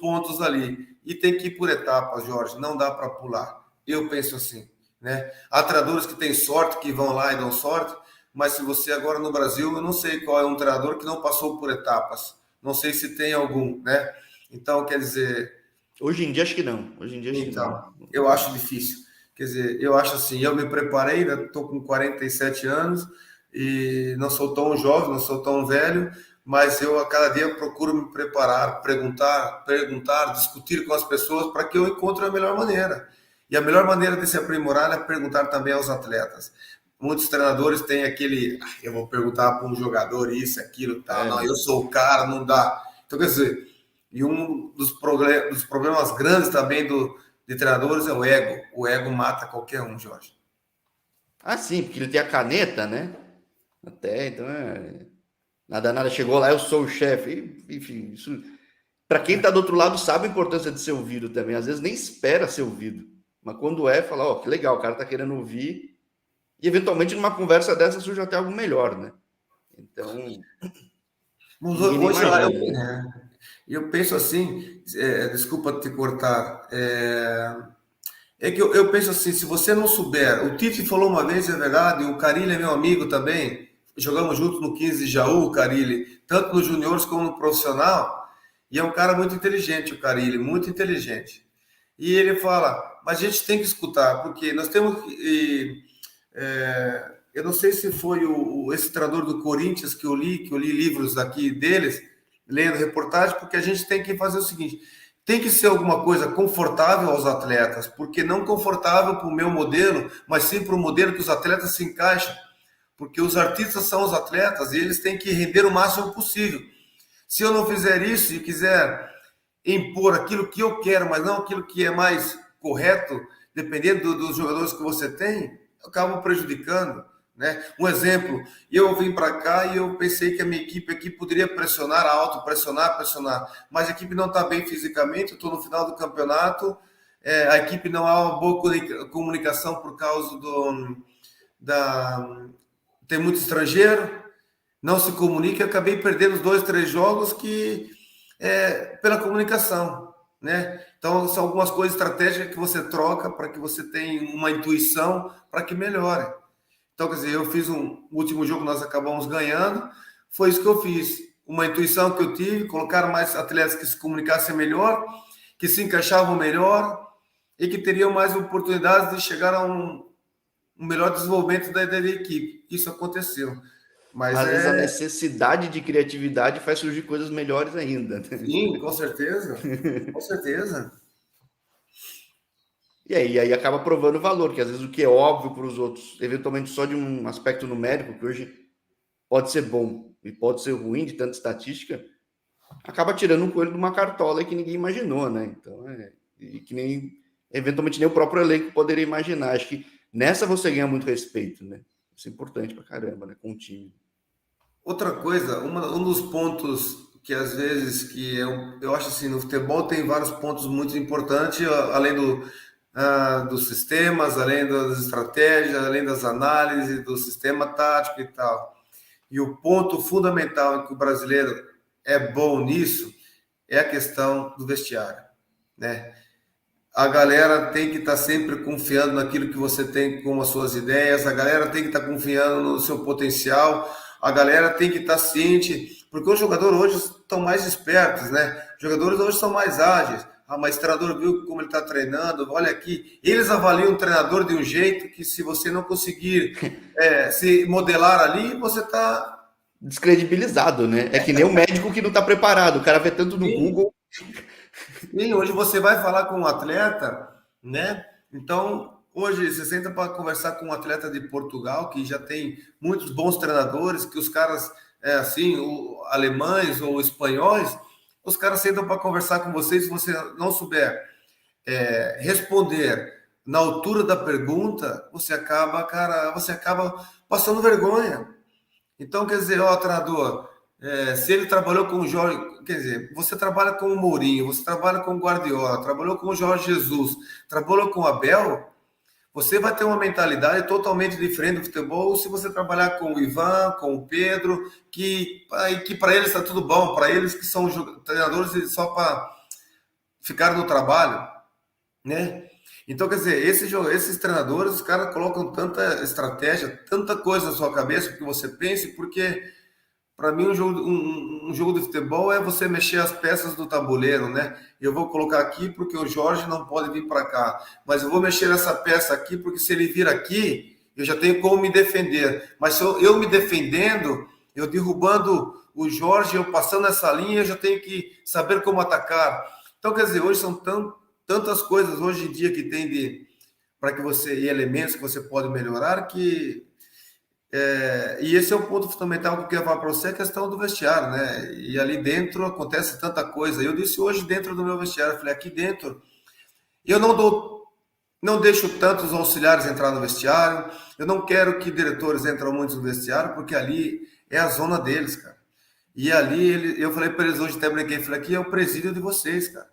pontos ali. E tem que ir por etapas, Jorge, não dá para pular. Eu penso assim. Né? Há treinadores que têm sorte, que vão lá e dão sorte, mas se você agora no Brasil, eu não sei qual é um treinador que não passou por etapas. Não sei se tem algum, né? Então, quer dizer... Hoje em dia acho que não. Hoje em dia acho que não. Então, eu acho difícil. Quer dizer, eu acho assim, eu me preparei, estou com 47 anos e não sou tão jovem, não sou tão velho, mas eu a cada dia procuro me preparar, perguntar, discutir com as pessoas para que eu encontre a melhor maneira. E a melhor maneira de se aprimorar é perguntar também aos atletas. Muitos treinadores têm aquele: eu vou perguntar para um jogador isso, aquilo, tal. Não, eu sou o cara, não dá. Então, quer dizer, e um dos problemas grandes também de treinadores é o ego. O ego mata qualquer um, Jorge. Ah, sim, porque ele tem a caneta, né? Até, então nada, chegou lá, eu sou o chefe. Enfim, isso. Para quem está do outro lado, sabe a importância de ser ouvido também. Às vezes nem espera ser ouvido. Mas quando fala: ó, que legal, o cara tá querendo ouvir. E eventualmente numa conversa dessa surge até algo melhor, né? Então, Mas ninguém nem hoje imagina, né? eu penso assim, desculpa te cortar, é que eu penso assim: se você não souber, o Tite falou uma vez, é verdade, o Carille é meu amigo também, jogamos juntos no 15 de Jaú, o Carille, tanto nos juniores como no profissional, e é um cara muito inteligente, o Carille, muito inteligente. E ele fala: mas a gente tem que escutar, porque nós temos que... eu não sei se foi esse treinador do Corinthians que eu li livros aqui deles, lendo reportagem, porque a gente tem que fazer o seguinte: tem que ser alguma coisa confortável aos atletas, porque não confortável para o meu modelo, mas sim para o modelo que os atletas se encaixam, porque os artistas são os atletas e eles têm que render o máximo possível. Se eu não fizer isso e quiser impor aquilo que eu quero, mas não aquilo que é mais correto, dependendo dos jogadores que você tem, eu acabo prejudicando. Né? Um exemplo: eu vim para cá e eu pensei que a minha equipe aqui poderia pressionar alto, pressionar, mas a equipe não está bem fisicamente, eu estou no final do campeonato, a equipe não há uma boa comunicação por causa tem muito estrangeiro, não se comunica, eu acabei perdendo os 2, 3 jogos pela comunicação, né? Então, são algumas coisas estratégicas que você troca para que você tenha uma intuição para que melhore. Então, quer dizer, eu fiz o último jogo, nós acabamos ganhando, foi isso que eu fiz. Uma intuição que eu tive, colocar mais atletas que se comunicassem melhor, que se encaixavam melhor e que teriam mais oportunidades de chegar a um melhor desenvolvimento da equipe. Isso aconteceu. Mas Às vezes a necessidade de criatividade faz surgir coisas melhores ainda, né? sim, com certeza. Com certeza. E aí acaba provando valor, que às vezes o que é óbvio para os outros, eventualmente só de um aspecto numérico, que hoje pode ser bom e pode ser ruim de tanta estatística, acaba tirando um coelho de uma cartola que ninguém imaginou, né? Então, e que eventualmente nem o próprio elenco poderia imaginar. Acho que nessa você ganha muito respeito, né? Isso é importante pra caramba, né? Com o time. Outra coisa, um dos pontos que às vezes que eu acho assim, no futebol tem vários pontos muito importantes, além dos sistemas, além das estratégias, além das análises, do sistema tático e tal. E o ponto fundamental em que o brasileiro é bom nisso é a questão do vestiário, né? A galera tem que estar sempre confiando naquilo que você tem como as suas ideias, a galera tem que estar confiando no seu potencial, a galera tem que estar ciente, porque os jogadores hoje estão mais espertos, né? Os jogadores hoje são mais ágeis. Ah, mas o treinador viu como ele está treinando, olha aqui. Eles avaliam o treinador de um jeito que se você não conseguir se modelar ali, você está... Descredibilizado, né? É que nem o médico que não está preparado. O cara vê tanto no Google. Sim, hoje você vai falar com um atleta, né? Então, hoje você senta para conversar com um atleta de Portugal, que já tem muitos bons treinadores, que os caras, alemães ou espanhóis, os caras sentam para conversar com você, se você não souber responder na altura da pergunta, você acaba passando vergonha. Então, quer dizer, ó, treinador, se ele trabalhou com o Jorge, quer dizer, você trabalha com o Mourinho, você trabalha com o Guardiola, trabalhou com o Jorge Jesus, trabalhou com o Abel, você vai ter uma mentalidade totalmente diferente do futebol se você trabalhar com o Ivan, com o Pedro, que para eles está tudo bom, para eles que são treinadores só para ficar no trabalho, né? Então, quer dizer, esses treinadores, os caras colocam tanta estratégia, tanta coisa na sua cabeça que você pense, porque para mim um jogo de futebol é você mexer as peças do tabuleiro, né? Eu vou colocar aqui porque o Jorge não pode vir para cá, mas eu vou mexer essa peça aqui porque se ele vir aqui, eu já tenho como me defender. Mas se eu me defendendo, eu derrubando o Jorge, eu passando essa linha, eu já tenho que saber como atacar. Então, quer dizer, hoje são tantas coisas hoje em dia que tem para que você, e elementos que você pode melhorar, que e esse é o ponto fundamental que eu quero falar para você, a questão do vestiário, né? E ali dentro acontece tanta coisa. Eu disse hoje dentro do meu vestiário, eu falei, aqui dentro, eu não deixo tantos auxiliares entrar no vestiário, eu não quero que diretores entrem muito no vestiário, porque ali é a zona deles, cara. E ali, eu falei para eles hoje, até brinquei, falei, aqui é o presídio de vocês, cara.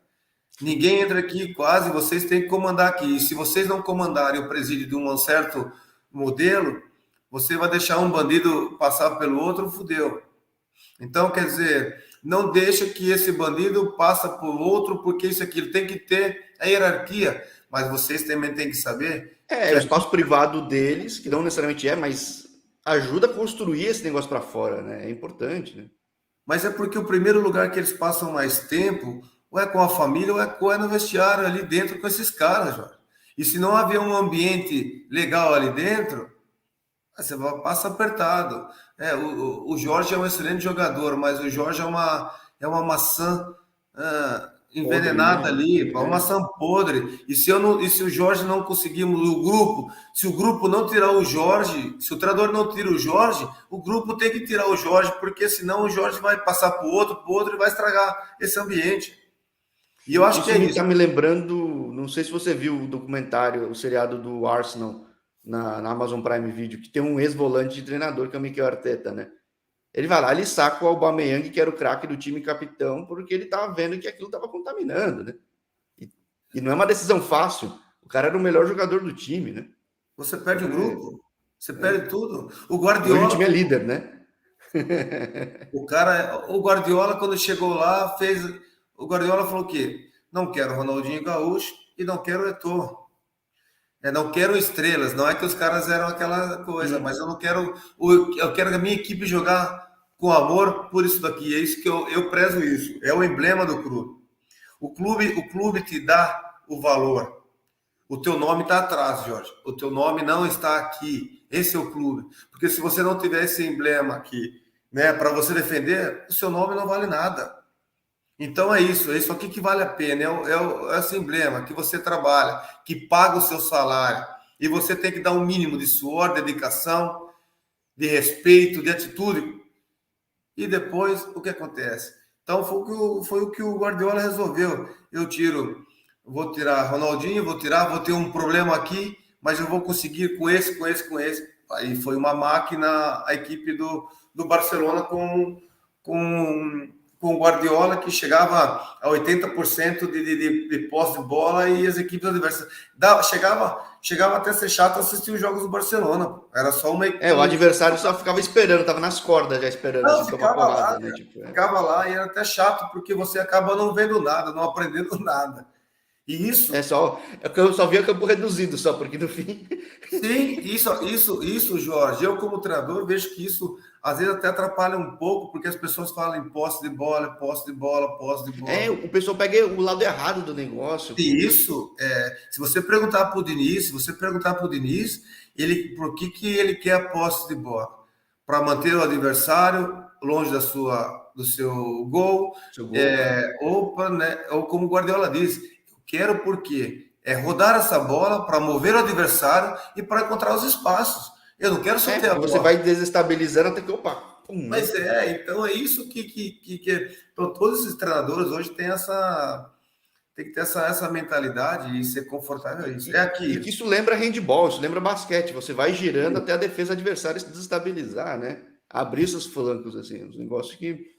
Ninguém entra aqui quase, vocês têm que comandar aqui. E se vocês não comandarem o presídio de um certo modelo, você vai deixar um bandido passar pelo outro, fudeu. Então, quer dizer, não deixa que esse bandido passe por outro, porque isso aqui tem que ter a hierarquia. Mas vocês também têm que saber É que o espaço privado deles, que não necessariamente mas ajuda a construir esse negócio para fora, né? É importante, né? Mas é porque o primeiro lugar que eles passam mais tempo, ou é com a família, ou é no vestiário ali dentro com esses caras, Jorge. E se não haver um ambiente legal ali dentro, você passa apertado. O Jorge é um excelente jogador, mas o Jorge é uma maçã Podre, envenenada né? ali, uma maçã podre. E se o Jorge não conseguirmos, se o grupo não tirar o Jorge, se o treinador não tira o grupo tem que tirar o Jorge, porque senão o Jorge vai passar para o outro e vai estragar esse ambiente. E eu acho que Isso é me isso. está me lembrando, não sei se você viu o documentário, o seriado do Arsenal na Amazon Prime Video, que tem um ex-volante de treinador, que é o Mikel Arteta, né? Ele vai lá, ele saca o Aubameyang, que era o craque do time capitão, porque ele estava vendo que aquilo estava contaminando, né? E não é uma decisão fácil. O cara era o melhor jogador do time, né? Você perde o grupo, você É. perde tudo. O E hoje o Guardiola, time é líder, né? o Guardiola, quando chegou lá, o Guardiola falou que não quero Ronaldinho Gaúcho e não quero Eto'o. Não quero estrelas, não é que os caras eram aquela coisa, mas eu não quero. Eu quero a minha equipe jogar com amor por isso daqui. É isso que eu prezo isso. É o emblema do clube. O clube te dá o valor. O teu nome está atrás, Jorge. O teu nome não está aqui. Esse é o clube. Porque se você não tiver esse emblema aqui, né, para você defender, o seu nome não vale nada. Então é isso aqui que vale a pena, é esse emblema que você trabalha, que paga o seu salário, e você tem que dar um mínimo de suor, dedicação, de respeito, de atitude, e depois o que acontece? Então foi o que o Guardiola resolveu. Vou tirar Ronaldinho, vou ter um problema aqui, mas eu vou conseguir com esse. Aí foi uma máquina a equipe do Barcelona com com o Guardiola, que chegava a 80% de posse de bola e as equipes adversas. Chegava até a ser chato assistir os jogos do Barcelona. Era só uma. O adversário só ficava esperando, tava nas cordas já esperando Não, assim, tomar porrada, né? Ficava lá e era até chato, porque você acaba não vendo nada, não aprendendo nada. E isso. Eu só via campo reduzido, só, porque no fim. Sim, isso, Jorge. Eu, como treinador, vejo que isso às vezes até atrapalha um pouco, porque as pessoas falam em posse de bola, posse de bola, posse de bola. O pessoal pega o lado errado do negócio. E isso, se você perguntar para o Diniz, por que ele quer a posse de bola? Para manter o adversário longe do seu gol, ou como o Guardiola diz, eu quero porque rodar essa bola para mover o adversário e para encontrar os espaços. Eu não quero só ter a bola. Você vai desestabilizando até que, opa, pum, Mas então é isso que então, todos esses treinadores hoje têm tem que ter essa mentalidade e ser confortável. Isso. E que isso lembra handball, isso lembra basquete. Você vai girando até a defesa adversária se desestabilizar, né? Abrir seus flancos, assim, uns negócios que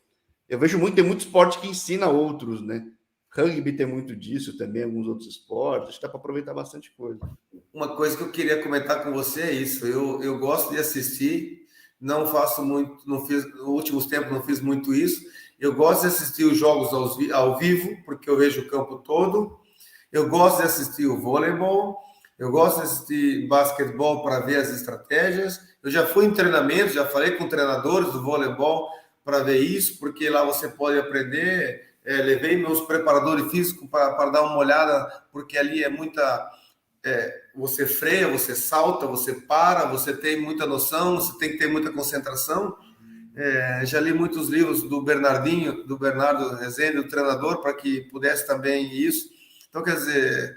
eu vejo muito, tem muito esporte que ensina outros, né? Rugby tem muito disso também, alguns outros esportes, dá para aproveitar bastante coisa. Uma coisa que eu queria comentar com você é isso. Eu gosto de assistir, não faço muito, nos últimos tempos não fiz muito isso. Eu gosto de assistir os jogos ao vivo, porque eu vejo o campo todo. Eu gosto de assistir o vôleibol. Eu gosto de assistir basquetebol para ver as estratégias. Eu já fui em treinamento, já falei com treinadores do vôleibol para ver isso, porque lá você pode aprender. Levei meus preparadores físicos para dar uma olhada, porque ali é muita... você freia, você salta, você para, você tem muita noção, você tem que ter muita concentração. Já li muitos livros do Bernardo Rezende, o treinador, para que pudesse também isso. Então, quer dizer,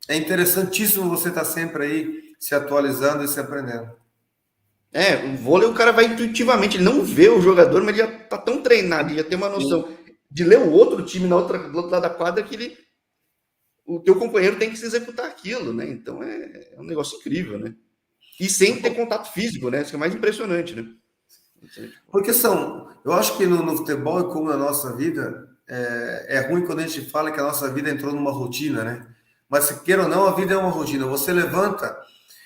é interessantíssimo você estar sempre aí se atualizando e se aprendendo. O vôlei o cara vai intuitivamente, ele não vê o jogador, mas ele já tá tão treinado, ele já tem uma noção de ler o outro time do outro lado da quadra que o teu companheiro tem que se executar aquilo, né? Então é um negócio incrível, né? E sem ter contato físico, né? Isso que é mais impressionante, né? Porque eu acho que no futebol e como na nossa vida, é ruim quando a gente fala que a nossa vida entrou numa rotina, né? Mas se queira ou não, a vida é uma rotina. Você levanta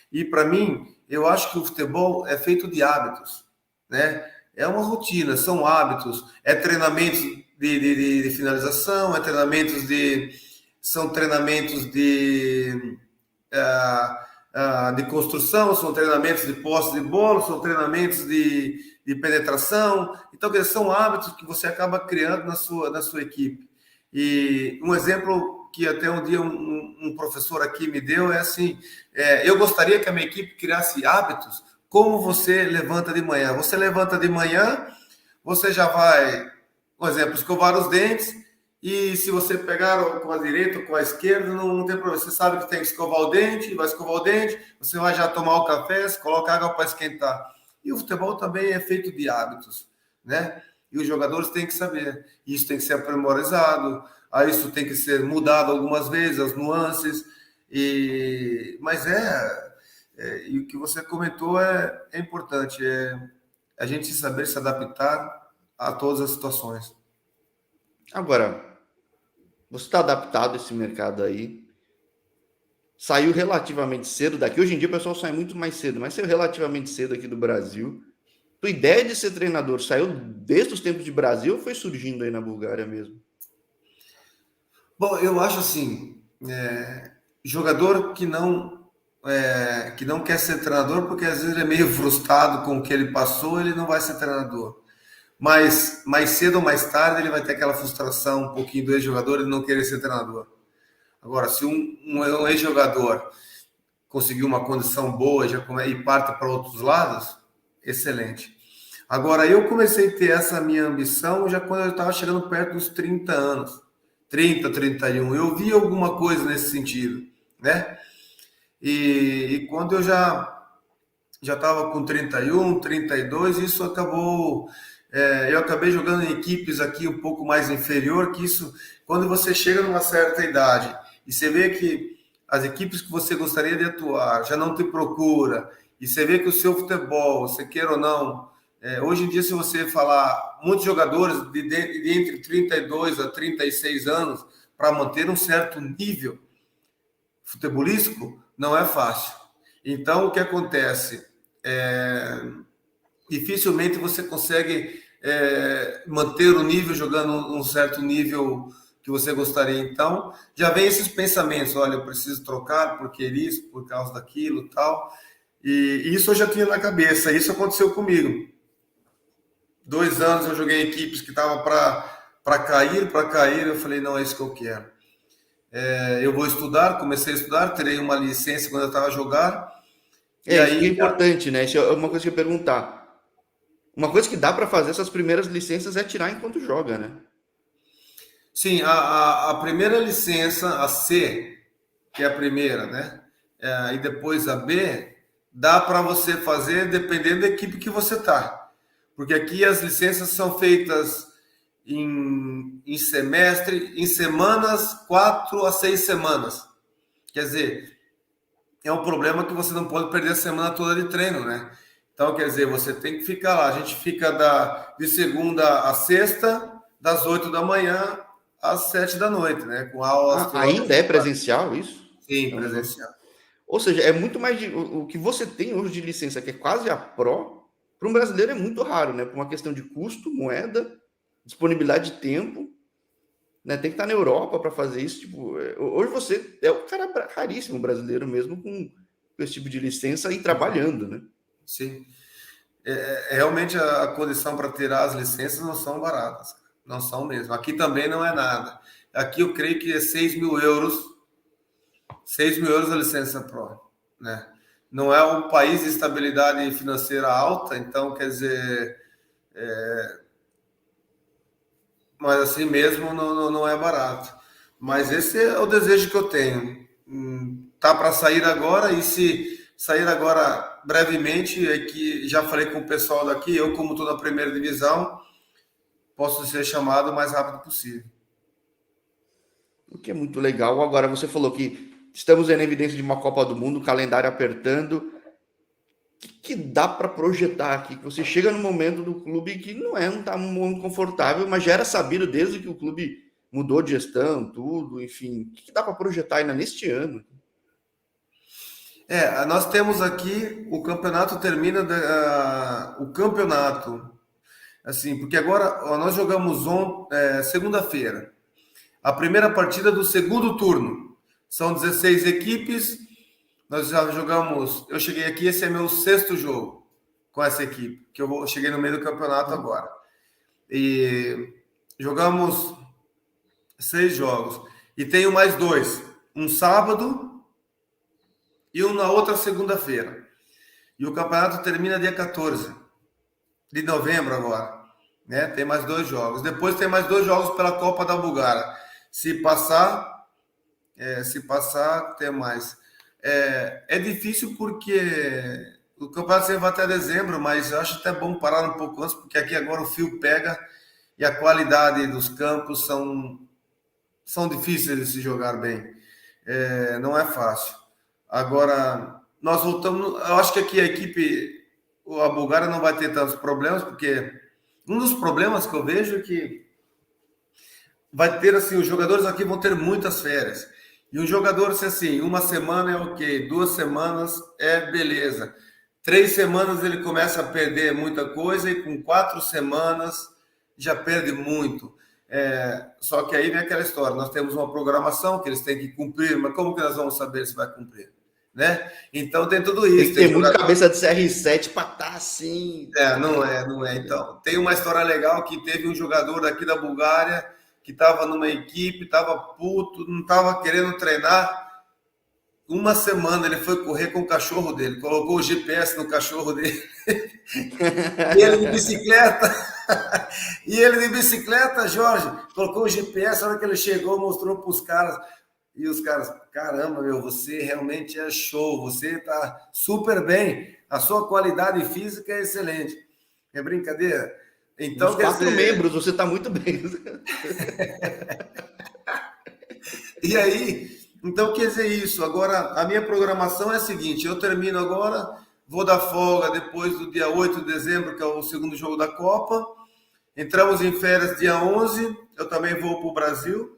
e, para mim, eu acho que o futebol é feito de hábitos, né? É uma rotina, são hábitos, treinamentos de finalização, são treinamentos de construção, são treinamentos de posse de bola, são treinamentos de penetração. Então, são hábitos que você acaba criando na sua equipe. E um exemplo que até um dia um professor aqui me deu é assim, eu gostaria que a minha equipe criasse hábitos como você levanta de manhã. Você levanta de manhã, você já vai, por exemplo, escovar os dentes, e se você pegar com a direita ou com a esquerda, não tem problema. Você sabe que tem que escovar o dente, vai escovar o dente, você vai já tomar o café, você coloca água para esquentar. E o futebol também é feito de hábitos, né? E os jogadores têm que saber. Isso tem que ser aprimorizado, isso tem que ser mudado algumas vezes, as nuances. Mas e o que você comentou é importante, a gente saber se adaptar a todas as situações. Agora, você está adaptado a esse mercado aí? Saiu relativamente cedo daqui. Hoje em dia o pessoal sai muito mais cedo, mas saiu relativamente cedo aqui do Brasil. Tua ideia de ser treinador saiu desde os tempos de Brasil ou foi surgindo aí na Bulgária mesmo? Bom, eu acho assim, jogador que não quer ser treinador, porque às vezes ele é meio frustrado com o que ele passou, ele não vai ser treinador. Mas mais cedo ou mais tarde ele vai ter aquela frustração um pouquinho do ex-jogador e não querer ser treinador. Agora, se um ex-jogador conseguiu uma condição boa e parte para outros lados, excelente. Agora, eu comecei a ter essa minha ambição já quando eu estava chegando perto dos 30 anos. 30, 31. Eu vi alguma coisa nesse sentido, né? E quando eu já estava com 31, 32, isso acabou... eu acabei jogando em equipes aqui um pouco mais inferior, que isso, quando você chega numa certa idade e você vê que as equipes que você gostaria de atuar já não te procura, e você vê que o seu futebol, você queira ou não, Hoje em dia, se você falar, muitos jogadores de entre 32 a 36 anos, para manter um certo nível futebolístico, não é fácil. Então, o que acontece? Dificilmente você consegue manter o nível jogando um certo nível que você gostaria. Então, já vem esses pensamentos, olha, eu preciso trocar porque isso, por causa daquilo, tal. E isso eu já tinha na cabeça, isso aconteceu comigo. 2 anos eu joguei em equipes que estavam para cair, eu falei, não, é isso que eu quero. Eu vou estudar, comecei a estudar, terei uma licença quando eu estava a jogar, e Isso que é aí, importante, né? Isso é uma coisa que eu ia perguntar. Uma coisa que dá para fazer essas primeiras licenças é tirar enquanto joga, né? sim, a primeira licença, a C, que é a primeira, né? E depois a B, dá para você fazer dependendo da equipe que você tá. Porque aqui as licenças são feitas em semestre, em semanas, 4 a 6 semanas. Quer dizer, é um problema que você não pode perder a semana toda de treino, né? Então, quer dizer, você tem que ficar lá. A gente fica de segunda a sexta, das 8 da manhã às 7 da noite, né? Com aulas Ainda teóricas. é presencial isso? Sim, É um negócio. presencial. Ou seja, é muito mais o que você tem hoje de licença, que é quase a Pro, para um brasileiro é muito raro, né? Por uma questão de custo, moeda, disponibilidade de tempo, né? Tem que estar na Europa para fazer isso. Tipo, hoje você é o cara raríssimo brasileiro mesmo com esse tipo de licença e trabalhando, né? Sim. Realmente a condição para tirar as licenças não são baratas. Não são mesmo. Aqui também não é nada. Aqui eu creio que é 6.000 euros. 6.000 euros a licença Pro, né? Não é um país de estabilidade financeira alta, então quer dizer, mas assim mesmo não é barato. Mas esse é o desejo que eu tenho. Tá para sair agora, e se sair agora brevemente, é que já falei com o pessoal daqui, eu como estou na primeira divisão, posso ser chamado o mais rápido possível. O que é muito legal. Agora, você falou que estamos em evidência de uma Copa do Mundo, calendário apertando. Que dá para projetar aqui? Que você chega no momento do clube que não está um momento confortável, mas já era sabido desde que o clube mudou de gestão, tudo, enfim. O que dá para projetar ainda neste ano? Nós temos aqui, o campeonato termina, o campeonato, assim, porque agora nós jogamos segunda-feira, a primeira partida do segundo turno. São 16 equipes, nós já jogamos, eu cheguei aqui, esse é meu 6º jogo com essa equipe, que eu cheguei no meio do campeonato agora. E jogamos 6 jogos. E tenho mais 2, um sábado e um na outra segunda-feira. E o campeonato termina dia 14 de novembro agora, né? Tem mais 2 jogos. Depois tem mais 2 jogos pela Copa da Bulgária. Se passar, tem mais. É difícil porque o campeonato sempre vai até dezembro, mas eu acho até bom parar um pouco antes, porque aqui agora o fio pega e a qualidade dos campos são difíceis de se jogar bem. Não é fácil. Agora, nós voltamos. Eu acho que aqui a equipe, a Bulgária não vai ter tantos problemas, porque um dos problemas que eu vejo é que vai ter assim, os jogadores aqui vão ter muitas férias. E um jogador, se assim, uma semana é ok, 2 semanas é beleza. 3 semanas ele começa a perder muita coisa, e com 4 semanas já perde muito. Só que aí vem aquela história, nós temos uma programação que eles têm que cumprir, mas como que nós vamos saber se vai cumprir? Né? Então tem tudo Tem isso. que ter muito cabeça de CR7 para estar assim. Não é. Então, tem uma história legal que teve um jogador daqui da Bulgária que estava numa equipe, estava puto, não estava querendo treinar. Uma semana ele foi correr com o cachorro dele, colocou o GPS no cachorro dele. E ele de bicicleta. Jorge, colocou o GPS, a hora que ele chegou, mostrou para os caras. E os caras, caramba, você realmente é show, você está super bem, a sua qualidade física é excelente. É brincadeira? Então, Dos 4 membros, você está muito bem. E aí, então quer dizer isso. Agora, a minha programação é a seguinte: eu termino agora, vou dar folga depois do dia 8 de dezembro, que é o segundo jogo da Copa. Entramos em férias dia 11, eu também vou para o Brasil.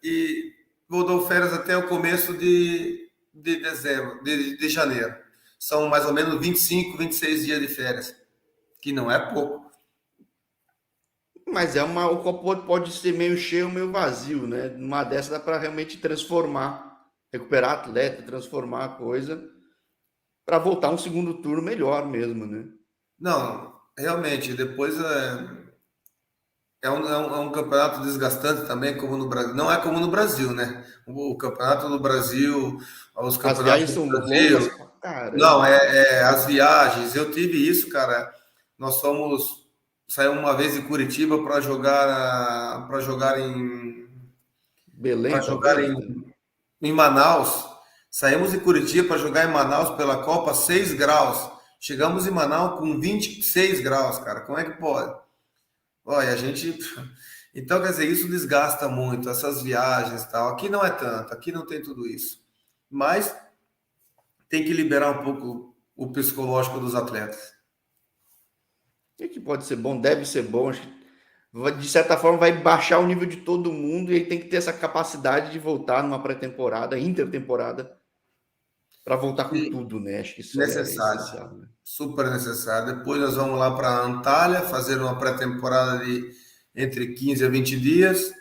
E vou dar férias até o começo de dezembro, de janeiro. São mais ou menos 25, 26 dias de férias, que não é pouco. Mas o copo pode ser meio cheio, meio vazio, né? Numa dessa dá para realmente transformar, recuperar atleta, transformar a coisa para voltar um segundo turno melhor mesmo, né? Não, realmente, depois é um campeonato desgastante também, como no Brasil. Não é como no Brasil, né? O campeonato no Brasil, os As campeonatos viagens no são longas Brasil. pra Não, caramba. as viagens. Eu tive isso, cara. Nós saímos uma vez de Curitiba para jogar para Belém, jogar talvez, em, né? em Manaus. Saímos de Curitiba para jogar em Manaus pela Copa 6 graus. Chegamos em Manaus com 26 graus, cara. Como é que pode? Olha, a gente. Então, quer dizer, isso desgasta muito, essas viagens e tal. Aqui não é tanto, aqui não tem tudo isso. Mas tem que liberar um pouco o psicológico dos atletas. E que pode ser bom, deve ser bom. Acho que de certa forma vai baixar o nível de todo mundo e aí tem que ter essa capacidade de voltar numa pré-temporada, intertemporada, para voltar com E tudo, né? Acho que isso é necessário, essencial, né? super necessário. Depois nós vamos lá para Antália, fazer uma pré-temporada de entre 15 a 20 dias.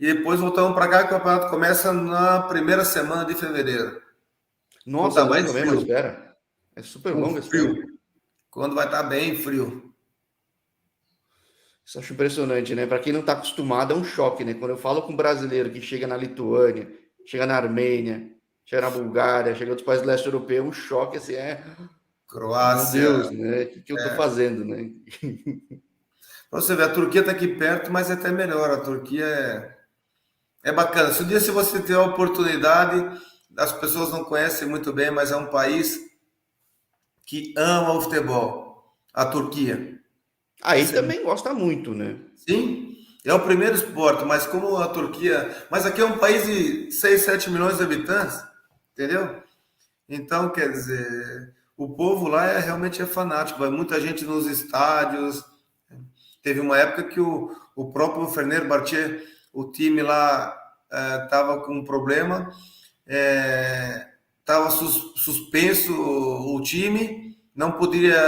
E depois voltamos para cá, que o campeonato começa na primeira semana de fevereiro. Quando Nossa, é tá mais longa mesmo a frio, espera. É super com longa a frio. espera. Quando vai estar bem frio. Isso eu acho impressionante, né? Para quem não está acostumado, é um choque, né? Quando eu falo com um brasileiro que chega na Lituânia, chega na Armênia, chega na Bulgária, chega em outros países do leste europeu, é um choque assim, meu Croácia. Deus, né? O que eu estou fazendo, né? Pra você ver, a Turquia está aqui perto, mas é até melhor. A Turquia é bacana. Se você ter a oportunidade, as pessoas não conhecem muito bem, mas é um país que ama o futebol. A Turquia. Aí também gosta muito, né? Sim, é o primeiro esporte, mas como a Turquia. Mas aqui é um país de 6, 7 milhões de habitantes, entendeu? Então, quer dizer, o povo lá realmente é fanático. Vai muita gente nos estádios. Teve uma época que o próprio Fenerbahçe, o time lá estava com um problema, estava suspenso o time, não poderia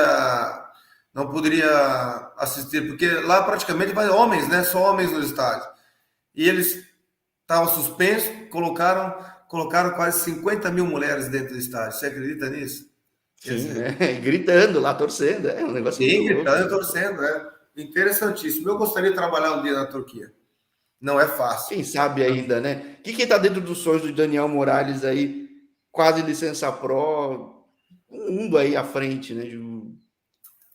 assistir, porque lá praticamente vai homens, né? Só homens no estádio. E eles estavam suspensos, colocaram quase 50 mil mulheres dentro do estádio. Você acredita nisso? Quer Sim, dizer, né? Gritando lá, torcendo. É um negócio muito sim, louco, gritando e né? torcendo, interessantíssimo. Eu gostaria de trabalhar um dia na Turquia. Não é fácil. Quem sabe ainda, né? O que está dentro dos sonhos do Daniel Morales aí, quase licença pró, um mundo aí à frente, né?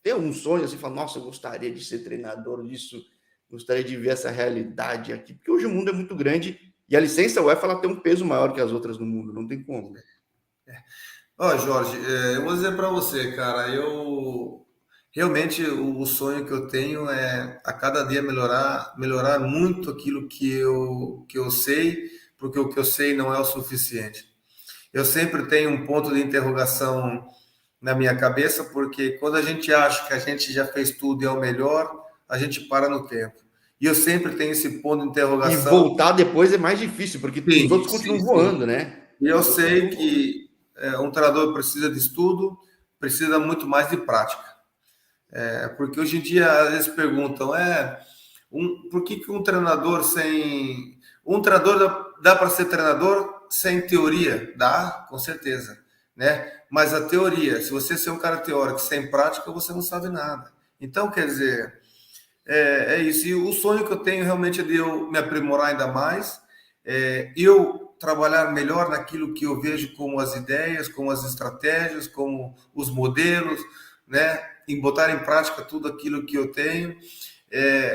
Ter um sonho assim, falar, nossa, eu gostaria de ser treinador disso, gostaria de ver essa realidade aqui, porque hoje o mundo é muito grande e a licença UEFA ela tem um peso maior que as outras no mundo, não tem como. Ó, Jorge, eu vou dizer para você, cara, eu realmente o sonho que eu tenho é a cada dia melhorar muito aquilo que eu sei, porque o que eu sei não é o suficiente. Eu sempre tenho um ponto de interrogação na minha cabeça, porque quando a gente acha que a gente já fez tudo e é o melhor, a gente para no tempo. E eu sempre tenho esse ponto de E interrogação. voltar depois é mais difícil, porque os Sim, outros sim, continuam sim. voando, né? E eu Os outros sei continuam voando. que um treinador precisa de estudo, precisa muito mais de prática. Porque hoje em dia, às vezes perguntam, por que um treinador sem. Um treinador dá para ser treinador sem teoria? Dá, com certeza. Né? Mas a teoria, se você ser um cara teórico sem prática, você não sabe nada. Então, quer dizer, é isso. E o sonho que eu tenho realmente é de eu me aprimorar ainda mais, eu trabalhar melhor naquilo que eu vejo como as ideias, como as estratégias, como os modelos, né? Em botar em prática tudo aquilo que eu tenho.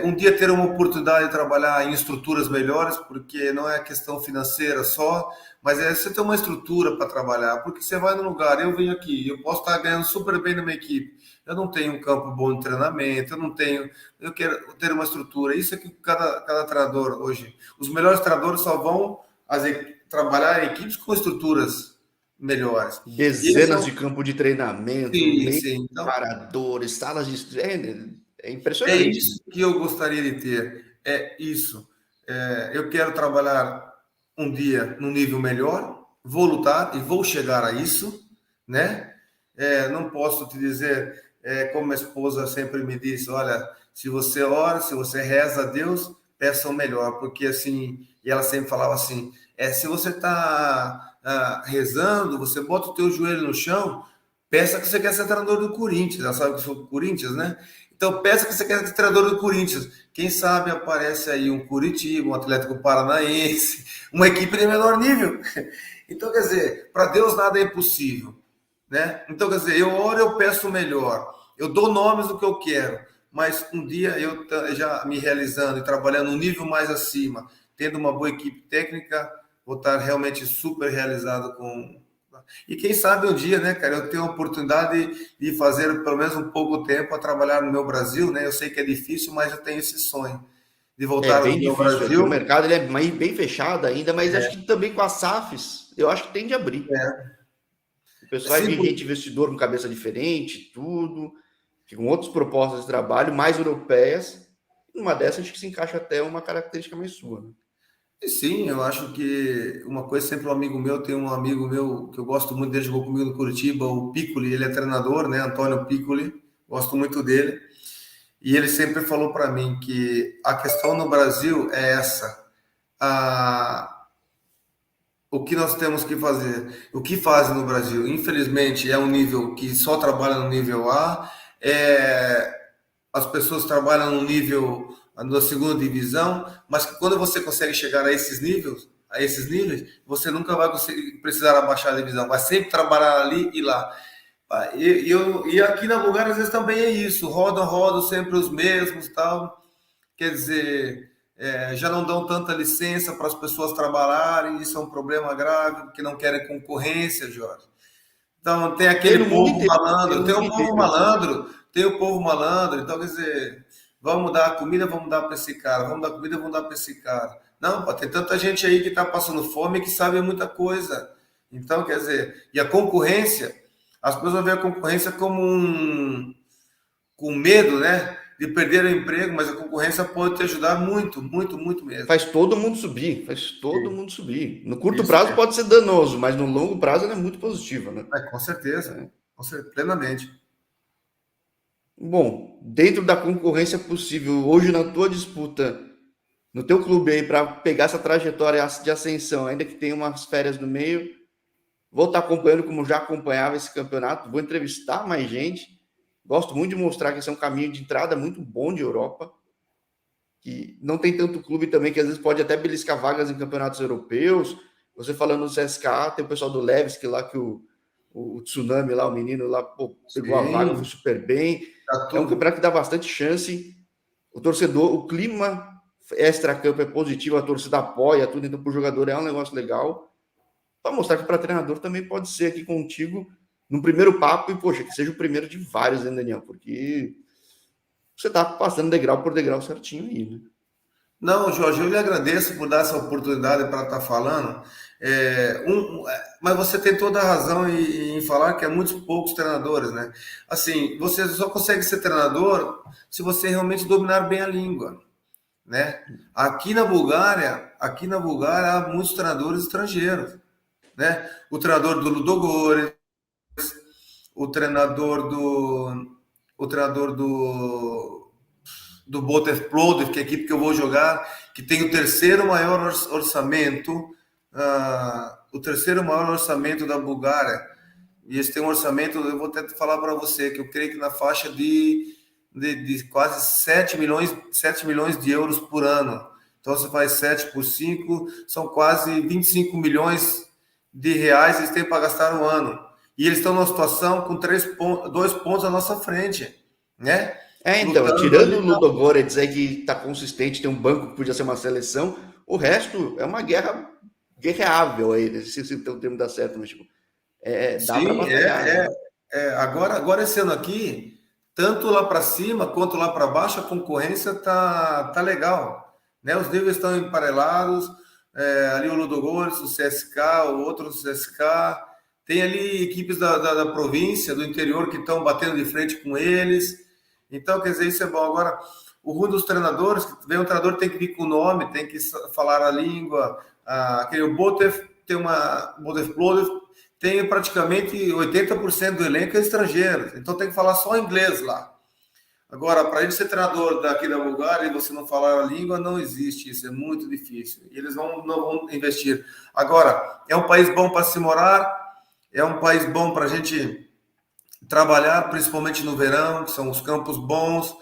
Um dia ter uma oportunidade de trabalhar em estruturas melhores, porque não é questão financeira só, mas é você ter uma estrutura para trabalhar, porque você vai no lugar, eu venho aqui, eu posso estar ganhando super bem na minha equipe, eu não tenho um campo bom de treinamento, eu quero ter uma estrutura, isso é que cada treinador hoje, os melhores treinadores só vão trabalhar em equipes com estruturas melhores. E eles Dezenas são, de campo de treinamento, sim, meio sim. Então, paradores, salas de. É é impressionante. isso que eu gostaria de ter. É isso. Eu quero trabalhar um dia num nível melhor, vou lutar e vou chegar a isso, né? Não posso te dizer, como a esposa sempre me disse, olha, se você ora, se você reza a Deus, peça o melhor, porque assim, e ela sempre falava assim, se você está rezando, você bota o teu joelho no chão, peça que você quer ser treinador do Corinthians, ela sabe que eu sou do Corinthians, né? Então peça que você quer ser treinador do Corinthians. Quem sabe aparece aí um Curitiba, um Atlético Paranaense, uma equipe de menor nível. Então, quer dizer, para Deus nada é impossível, né? Então, quer dizer, eu oro, eu peço o melhor, eu dou nomes do que eu quero, mas um dia eu já me realizando e trabalhando um nível mais acima, tendo uma boa equipe técnica, vou estar realmente super realizado com. E quem sabe um dia, né, cara, eu tenho a oportunidade de fazer pelo menos um pouco tempo a trabalhar no meu Brasil, né? Eu sei que é difícil, mas eu tenho esse sonho de É voltar ao bem meu difícil aqui. O Brasil. mercado ele é bem fechado ainda, mas acho que também com as SAFs, eu acho que tende a abrir. É, O pessoal vai sim, vir gente investidor com cabeça diferente, tudo, com outras propostas de trabalho mais europeias. Numa dessas, acho que se encaixa até uma característica mais sua. Né? sim, eu acho que uma coisa, sempre um amigo meu, tem um amigo meu que eu gosto muito dele, jogou comigo no Curitiba, o Piccoli, ele é treinador, né, Antônio Piccoli, gosto muito dele, e ele sempre falou para mim que a questão no Brasil é essa, a, o que nós temos que fazer, o que fazem no Brasil, infelizmente é um nível que só trabalha no nível A, as pessoas trabalham no nível na segunda divisão, mas que quando você consegue chegar a esses níveis, você nunca vai conseguir precisar abaixar a divisão, vai sempre trabalhar ali e lá. E aqui na Bulgária às vezes também é isso, rodam sempre os mesmos, tal. Quer dizer, já não dão tanta licença para as pessoas trabalharem, isso é um problema grave, porque não querem concorrência, Jorge. Então tem Tem aquele no mundo povo inteiro. Tem malandro, no mundo inteiro isso. tem o povo malandro, então quer dizer, vamos dar comida, vamos dar para esse cara, vamos dar comida, vamos dar para esse cara. Não, pô, tem tanta gente aí que está passando fome e que sabe muita coisa. Então, quer dizer, e a concorrência, as pessoas veem a concorrência como com medo, né? De perder o emprego, mas a concorrência pode te ajudar muito, muito, muito mesmo. Faz todo mundo subir, faz todo mundo subir. No curto Isso prazo mesmo. pode ser danoso, mas no longo prazo ele é muito positivo, né? Com certeza, plenamente. Bom, dentro da concorrência possível, hoje na tua disputa, no teu clube aí, para pegar essa trajetória de ascensão, ainda que tenha umas férias no meio, vou estar acompanhando como já acompanhava esse campeonato, vou entrevistar mais gente. Gosto muito de mostrar que esse é um caminho de entrada muito bom de Europa, que não tem tanto clube também, que às vezes pode até beliscar vagas em campeonatos europeus. Você falando do CSKA, tem o pessoal do Levski lá, que o Tsunami lá, o menino lá, pô, pegou a vaga, foi Sim, super bem. tá É um tudo. campeonato que dá bastante chance. O torcedor, o clima extra-campo é positivo, a torcida apoia tudo, então para o jogador é um negócio legal. Para mostrar que para treinador também pode ser aqui contigo no primeiro papo e, poxa, que seja o primeiro de vários, né, Daniel? Porque você tá passando degrau por degrau certinho aí, né? Não, Jorge, eu lhe agradeço por dar essa oportunidade para estar falando. Mas você tem toda a razão em falar que há muitos poucos treinadores, né? Assim, você só consegue ser treinador se você realmente dominar bem a língua, né? Aqui na Bulgária há muitos treinadores estrangeiros, né? O treinador do Ludogorets, o treinador do, o treinador do Botev Plovdiv, que é a equipe que eu vou jogar, que tem o terceiro maior orçamento, o terceiro maior orçamento da Bulgária. E eles têm um orçamento, eu vou até falar para você, que eu creio que na faixa de quase 7 milhões de euros por ano. Então você faz 7 por 5, são quase 25 milhões de reais eles têm para gastar no ano. E eles estão numa situação com 2 pontos à nossa frente, né? Então, Lutando tirando ali. o Ludogorets aí que tá consistente, tem um banco que podia ser uma seleção, o resto é uma guerra guerreável aí, se o termo dá certo, mas tipo, dá para Sim, batalhar, né? agora esse ano aqui, tanto lá para cima quanto lá para baixo, a concorrência tá legal, né? Os níveis estão emparelados, ali o Ludogorets, o CSK, o outro CSK, Tem ali equipes da província, do interior, que estão batendo de frente com eles. Então, quer dizer, isso é bom. Agora, o ruim dos treinadores, que vem um treinador tem que vir com o nome, tem que falar a língua. Aquele Botef tem uma Botef Plodev, tem praticamente 80% do elenco é estrangeiro, então tem que falar só inglês lá. Agora, para ele ser treinador daqui da Bulgária e você não falar a língua, não existe isso, é muito difícil. E eles não vão investir. Agora, é um país bom para se morar, é um país bom para a gente trabalhar, principalmente no verão, que são os campos bons.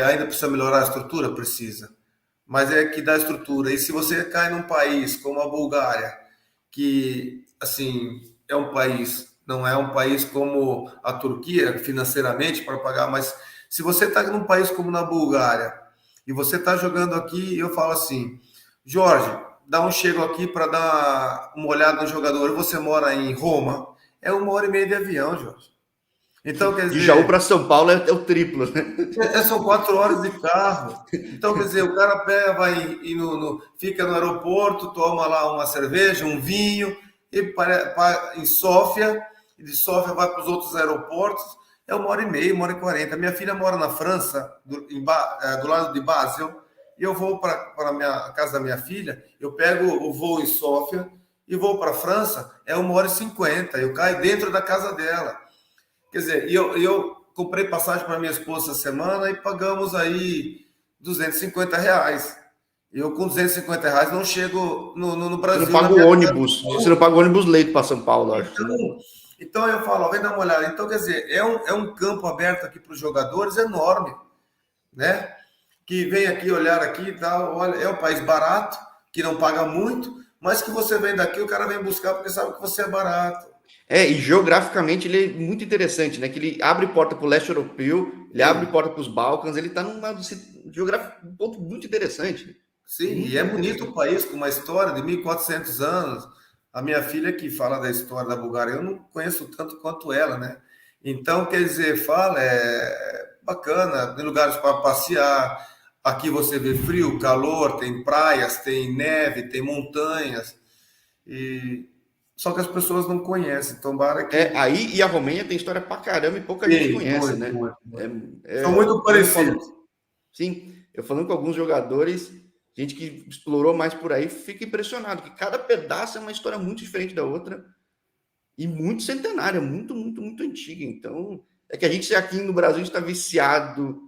Ainda precisa melhorar a estrutura? Precisa. Mas é que dá estrutura. E se você cai num país como a Bulgária, que, assim, é um país, não é um país como a Turquia, financeiramente, para pagar, mas se você está num país como na Bulgária, e você está jogando aqui, eu falo assim, Jorge, dá um chego aqui para dar uma olhada no jogador, você mora em Roma, é 1 hora e meia de avião, Jorge. Então, quer De Jaú dizer, para São Paulo é o triplo, né? são 4 horas de carro. Então, quer dizer, o cara pega, vai fica no aeroporto, toma lá uma cerveja, um vinho, e em Sófia, e de Sófia vai para os outros aeroportos, é 1 hora e meia, 1 hora e 40. Minha filha mora na França, do lado de Basel, e eu vou para a casa da minha filha, eu pego o voo em Sófia e vou para a França, é 1 hora e 50. Eu caio dentro da casa dela. Quer dizer, eu comprei passagem para minha esposa essa semana e pagamos aí R$ 250. Eu com R$ 250 não chego no Você não Brasil na paga o minha ônibus, você não paga o ônibus leito para São Paulo, acho. então eu falo, ó, vem dar uma olhada. Então, quer dizer, é um campo aberto aqui para os jogadores enorme, né? Que vem aqui olhar aqui e tal. Olha, é um país barato, que não paga muito, mas que você vem daqui, o cara vem buscar porque sabe que você é barato. E geograficamente ele é muito interessante, né? Que ele abre porta para o leste europeu, ele abre porta para os Balcãs, ele está num ponto muito interessante. Sim, muito e é bonito o país, com uma história de 1.400 anos. A minha filha que fala da história da Bulgária, eu não conheço tanto quanto ela, né? Então, quer dizer, fala, é bacana, tem lugares para passear. Aqui você vê frio, calor, tem praias, tem neve, tem montanhas. E só que as pessoas não conhecem. Tomara que. Aí e a Romênia tem história pra caramba e pouca gente Sim, conhece, muito, né? muito, muito. São muito Quando eu parecidos. falo, sim, eu falando com alguns jogadores, gente que explorou mais por aí, fica impressionado, que cada pedaço é uma história muito diferente da outra e muito centenária, muito, muito, muito antiga. Então, é que a gente aqui no Brasil, a gente está viciado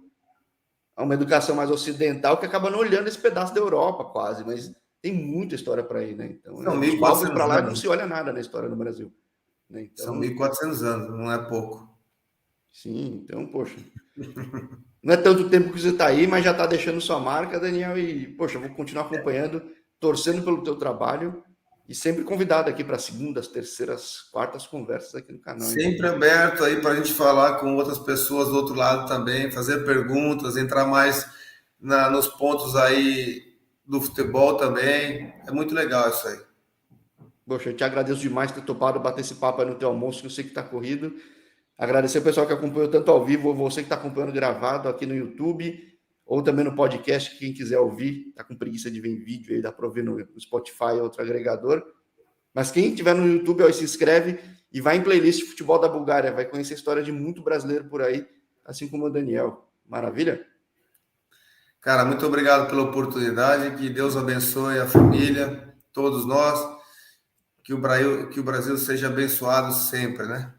a uma educação mais ocidental que acaba não olhando esse pedaço da Europa quase, mas tem muita história para ir, né? Então, São os balcos para 1.400 lá não anos. se olha nada na história no Brasil, né? São Então, 1.400 anos, não é pouco. sim, então, poxa, não é tanto tempo que você está aí, mas já está deixando sua marca, Daniel, e, poxa, eu vou continuar acompanhando, torcendo pelo teu trabalho e sempre convidado aqui para segundas, terceiras, quartas conversas aqui no canal. Sempre aberto aí para a gente falar com outras pessoas do outro lado também, fazer perguntas, entrar mais nos pontos aí do futebol também. É muito legal isso aí. Poxa, eu te agradeço demais por ter topado bater esse papo aí no teu almoço, que eu sei que está corrido. Agradecer o pessoal que acompanhou tanto ao vivo, ou você que está acompanhando gravado aqui no YouTube, ou também no podcast, quem quiser ouvir, está com preguiça de ver em vídeo aí, dá para ouvir no Spotify ou outro agregador. Mas quem estiver no YouTube, ó, se inscreve e vai em playlist Futebol da Bulgária, vai conhecer a história de muito brasileiro por aí, assim como o Daniel. Maravilha? Cara, muito obrigado pela oportunidade, que Deus abençoe a família, todos nós, que o Brasil seja abençoado sempre, né?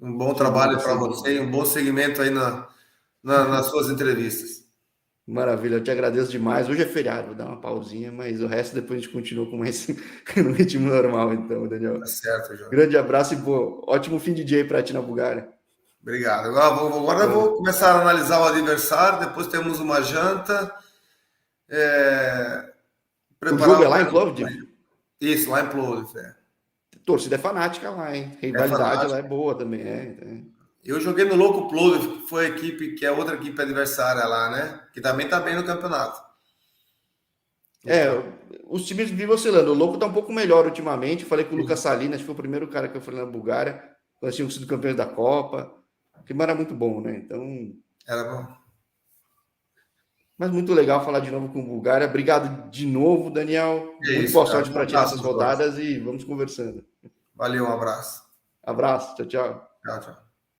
Um bom Sem dúvida, trabalho para sem você dúvida. e um bom segmento aí nas suas entrevistas. Maravilha, eu te agradeço demais. Hoje é feriado, vou dar uma pausinha, mas o resto depois a gente continua com esse no ritmo normal, então, Daniel. Tá certo, João. Grande abraço e pô, ótimo fim de dia aí para ti na Bulgária. Obrigado. Agora eu vou começar a analisar o adversário, depois temos uma janta. O Preparar jogo é o lá em cara. Plovdiv? Isso, lá em Plovdiv. Torcida é fanática lá, hein? É Rivalidade lá fanático. é boa também, é. Eu joguei no Louco Plovdiv, que foi a equipe, que é outra equipe adversária lá, né? Que também tá bem no campeonato. É, Então, os times vivem oscilando. O Louco tá um pouco melhor ultimamente. Falei com o Lucas Salinas, foi o primeiro cara que eu falei na Bulgária. Nós tínhamos sido campeões da Copa. O clima era muito bom, né? Então, era bom. mas muito legal falar de novo com o Bulgária. Obrigado de novo, Daniel. É Muito isso, boa cara. sorte Um para tirar abraço essas a todos. rodadas e vamos conversando. Valeu, um abraço. Abraço, tchau, tchau. Tchau, tchau.